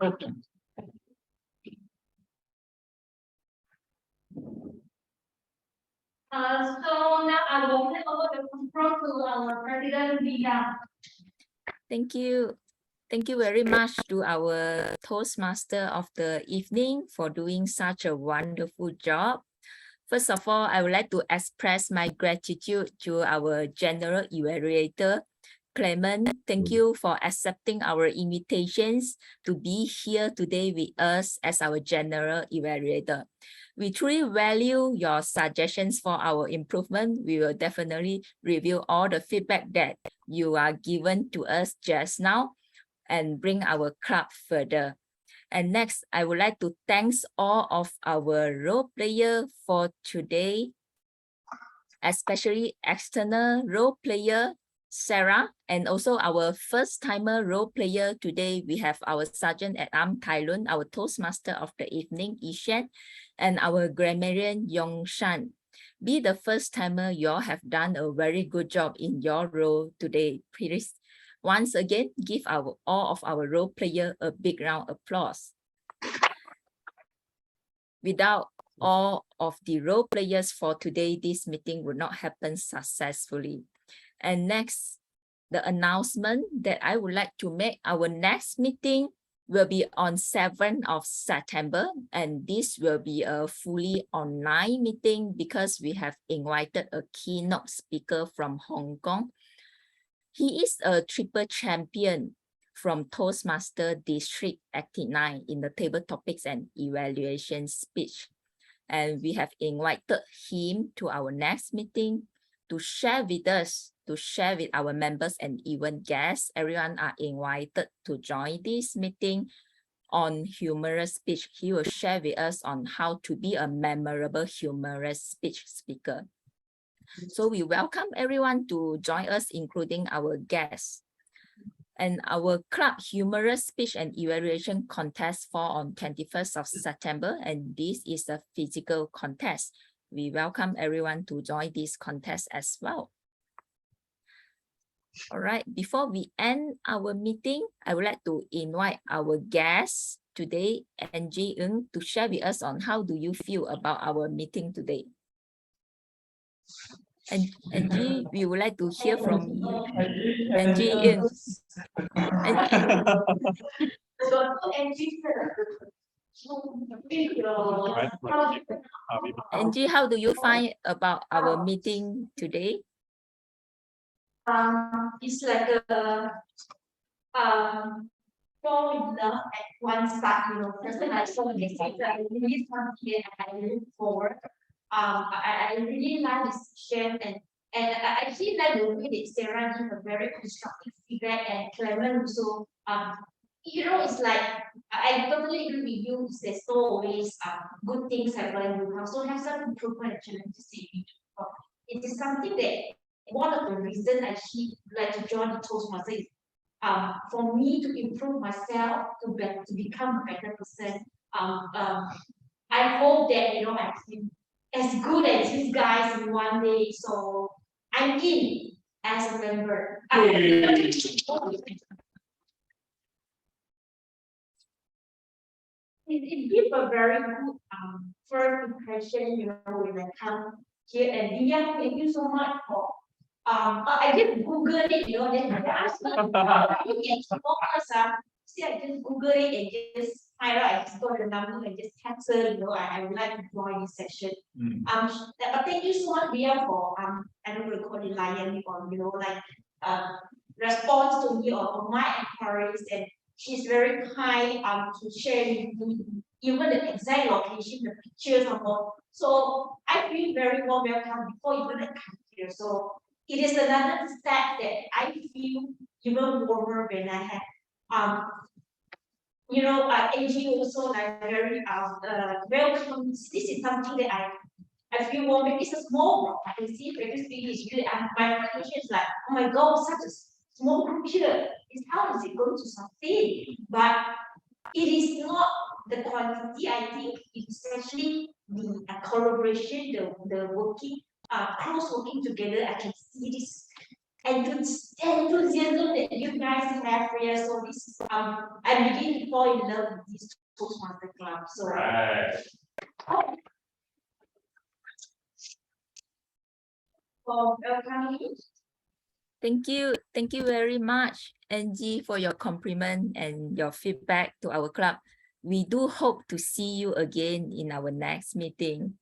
[SPEAKER 15] now I will hand over the control to our President Bia.
[SPEAKER 1] Thank you. Thank you very much to our Toastmaster of the evening for doing such a wonderful job. First of all, I would like to express my gratitude to our General Evaluator, Clement. Thank you for accepting our invitations to be here today with us as our General Evaluator. We truly value your suggestions for our improvement. We will definitely review all the feedback that you are given to us just now and bring our club further. And next, I would like to thank all of our role players for today, especially external role player, Sarah, and also our first timer role player today. We have our Sergeant at Arms, Tai Lun, our Toastmaster of the evening, Ishan, and our grammarian, Yong Shan. Be the first timer, you all have done a very good job in your role today. Please, once again, give all of our role player a big round of applause. Without all of the role players for today, this meeting would not happen successfully. And next, the announcement that I would like to make, our next meeting will be on 7th of September, and this will be a fully online meeting because we have invited a keynote speaker from Hong Kong. He is a triple champion from Toastmaster District 89 in the table topics and evaluation speech. And we have invited him to our next meeting to share with us, to share with our members and even guests. Everyone are invited to join this meeting on humorous speech. He will share with us on how to be a memorable humorous speech speaker. So we welcome everyone to join us, including our guests. And our club humorous speech and evaluation contest fall on 21st of September, and this is a physical contest. We welcome everyone to join this contest as well. All right, before we end our meeting, I would like to invite our guests today, Angie Ng, to share with us on how do you feel about our meeting today. And Angie, we would like to hear from you. Angie Ng. Angie, how do you find about our meeting today?
[SPEAKER 15] It's like a fall in love at one start, you know. First when I saw this, I really something I look forward. I really like this chef and I actually like the way that Sarah gave a very constructive feedback and Clement also you know, it's like I totally agree with you. There's always good things happen. You also have some improvement actually to see. It is something that one of the reasons I actually like to join the Toastmasters is for me to improve myself to become a better person. I hope that you know I can as good as these guys in one day. So I'm in as a member. It gives a very good first impression, you know, when I come here. And Dia, thank you so much for I just Googled it, you know, then I asked me, see, I just Google it and just find out, I just got the number and just cancel, you know, I would like to join this session. But thank you so much, Dia, for I don't know, call it lion or you know, like response to me or my inquiries, and she's very kind to share with me even the exact location, the pictures of all. So I feel very warm welcome before even I come here. So it is another step that I feel even warmer when I had NGO also like very welcome. This is something that I feel warm. It's a small group. I can see previously is really my question is like, oh my god, such a small group here. How is it going to sustain? But it is not the quantity. I think it's actually the collaboration, the working, close working together. I can see this enthusiasm that you guys have here. So this I begin to fall in love with this Toastmaster Club. So for welcoming.
[SPEAKER 1] Thank you. Thank you very much, Angie, for your compliment and your feedback to our club. We do hope to see you again in our next meeting.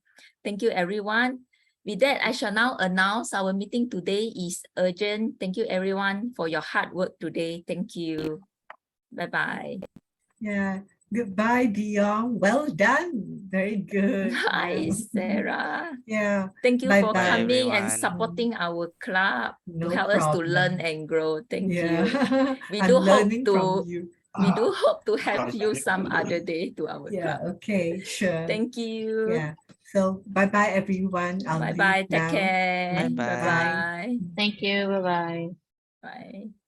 [SPEAKER 1] Thank you, everyone. With that, I shall now announce our meeting today is urgent. Thank you, everyone, for your hard work today. Thank you. Bye-bye.
[SPEAKER 9] Yeah. Goodbye, Dion. Well done. Very good.
[SPEAKER 1] Hi, Sarah.
[SPEAKER 9] Yeah.
[SPEAKER 1] Thank you for
[SPEAKER 9] Bye-bye.
[SPEAKER 1] coming and
[SPEAKER 12] everyone.
[SPEAKER 1] supporting our club to
[SPEAKER 9] No
[SPEAKER 1] help us to learn
[SPEAKER 9] problem.
[SPEAKER 1] and grow. Thank
[SPEAKER 9] Yeah.
[SPEAKER 1] you. We
[SPEAKER 9] I'm
[SPEAKER 1] do hope
[SPEAKER 9] learning from
[SPEAKER 1] to
[SPEAKER 9] you.
[SPEAKER 1] we do hope to have you some other day to our
[SPEAKER 9] Yeah,
[SPEAKER 1] club.
[SPEAKER 9] okay, sure.
[SPEAKER 1] Thank you.
[SPEAKER 9] Yeah. So bye-bye, everyone. I'll
[SPEAKER 1] Bye bye.
[SPEAKER 9] leave
[SPEAKER 1] Take
[SPEAKER 9] now.
[SPEAKER 1] care.
[SPEAKER 12] Bye-bye.
[SPEAKER 1] Bye bye.
[SPEAKER 11] Thank you. Bye-bye.
[SPEAKER 1] Bye.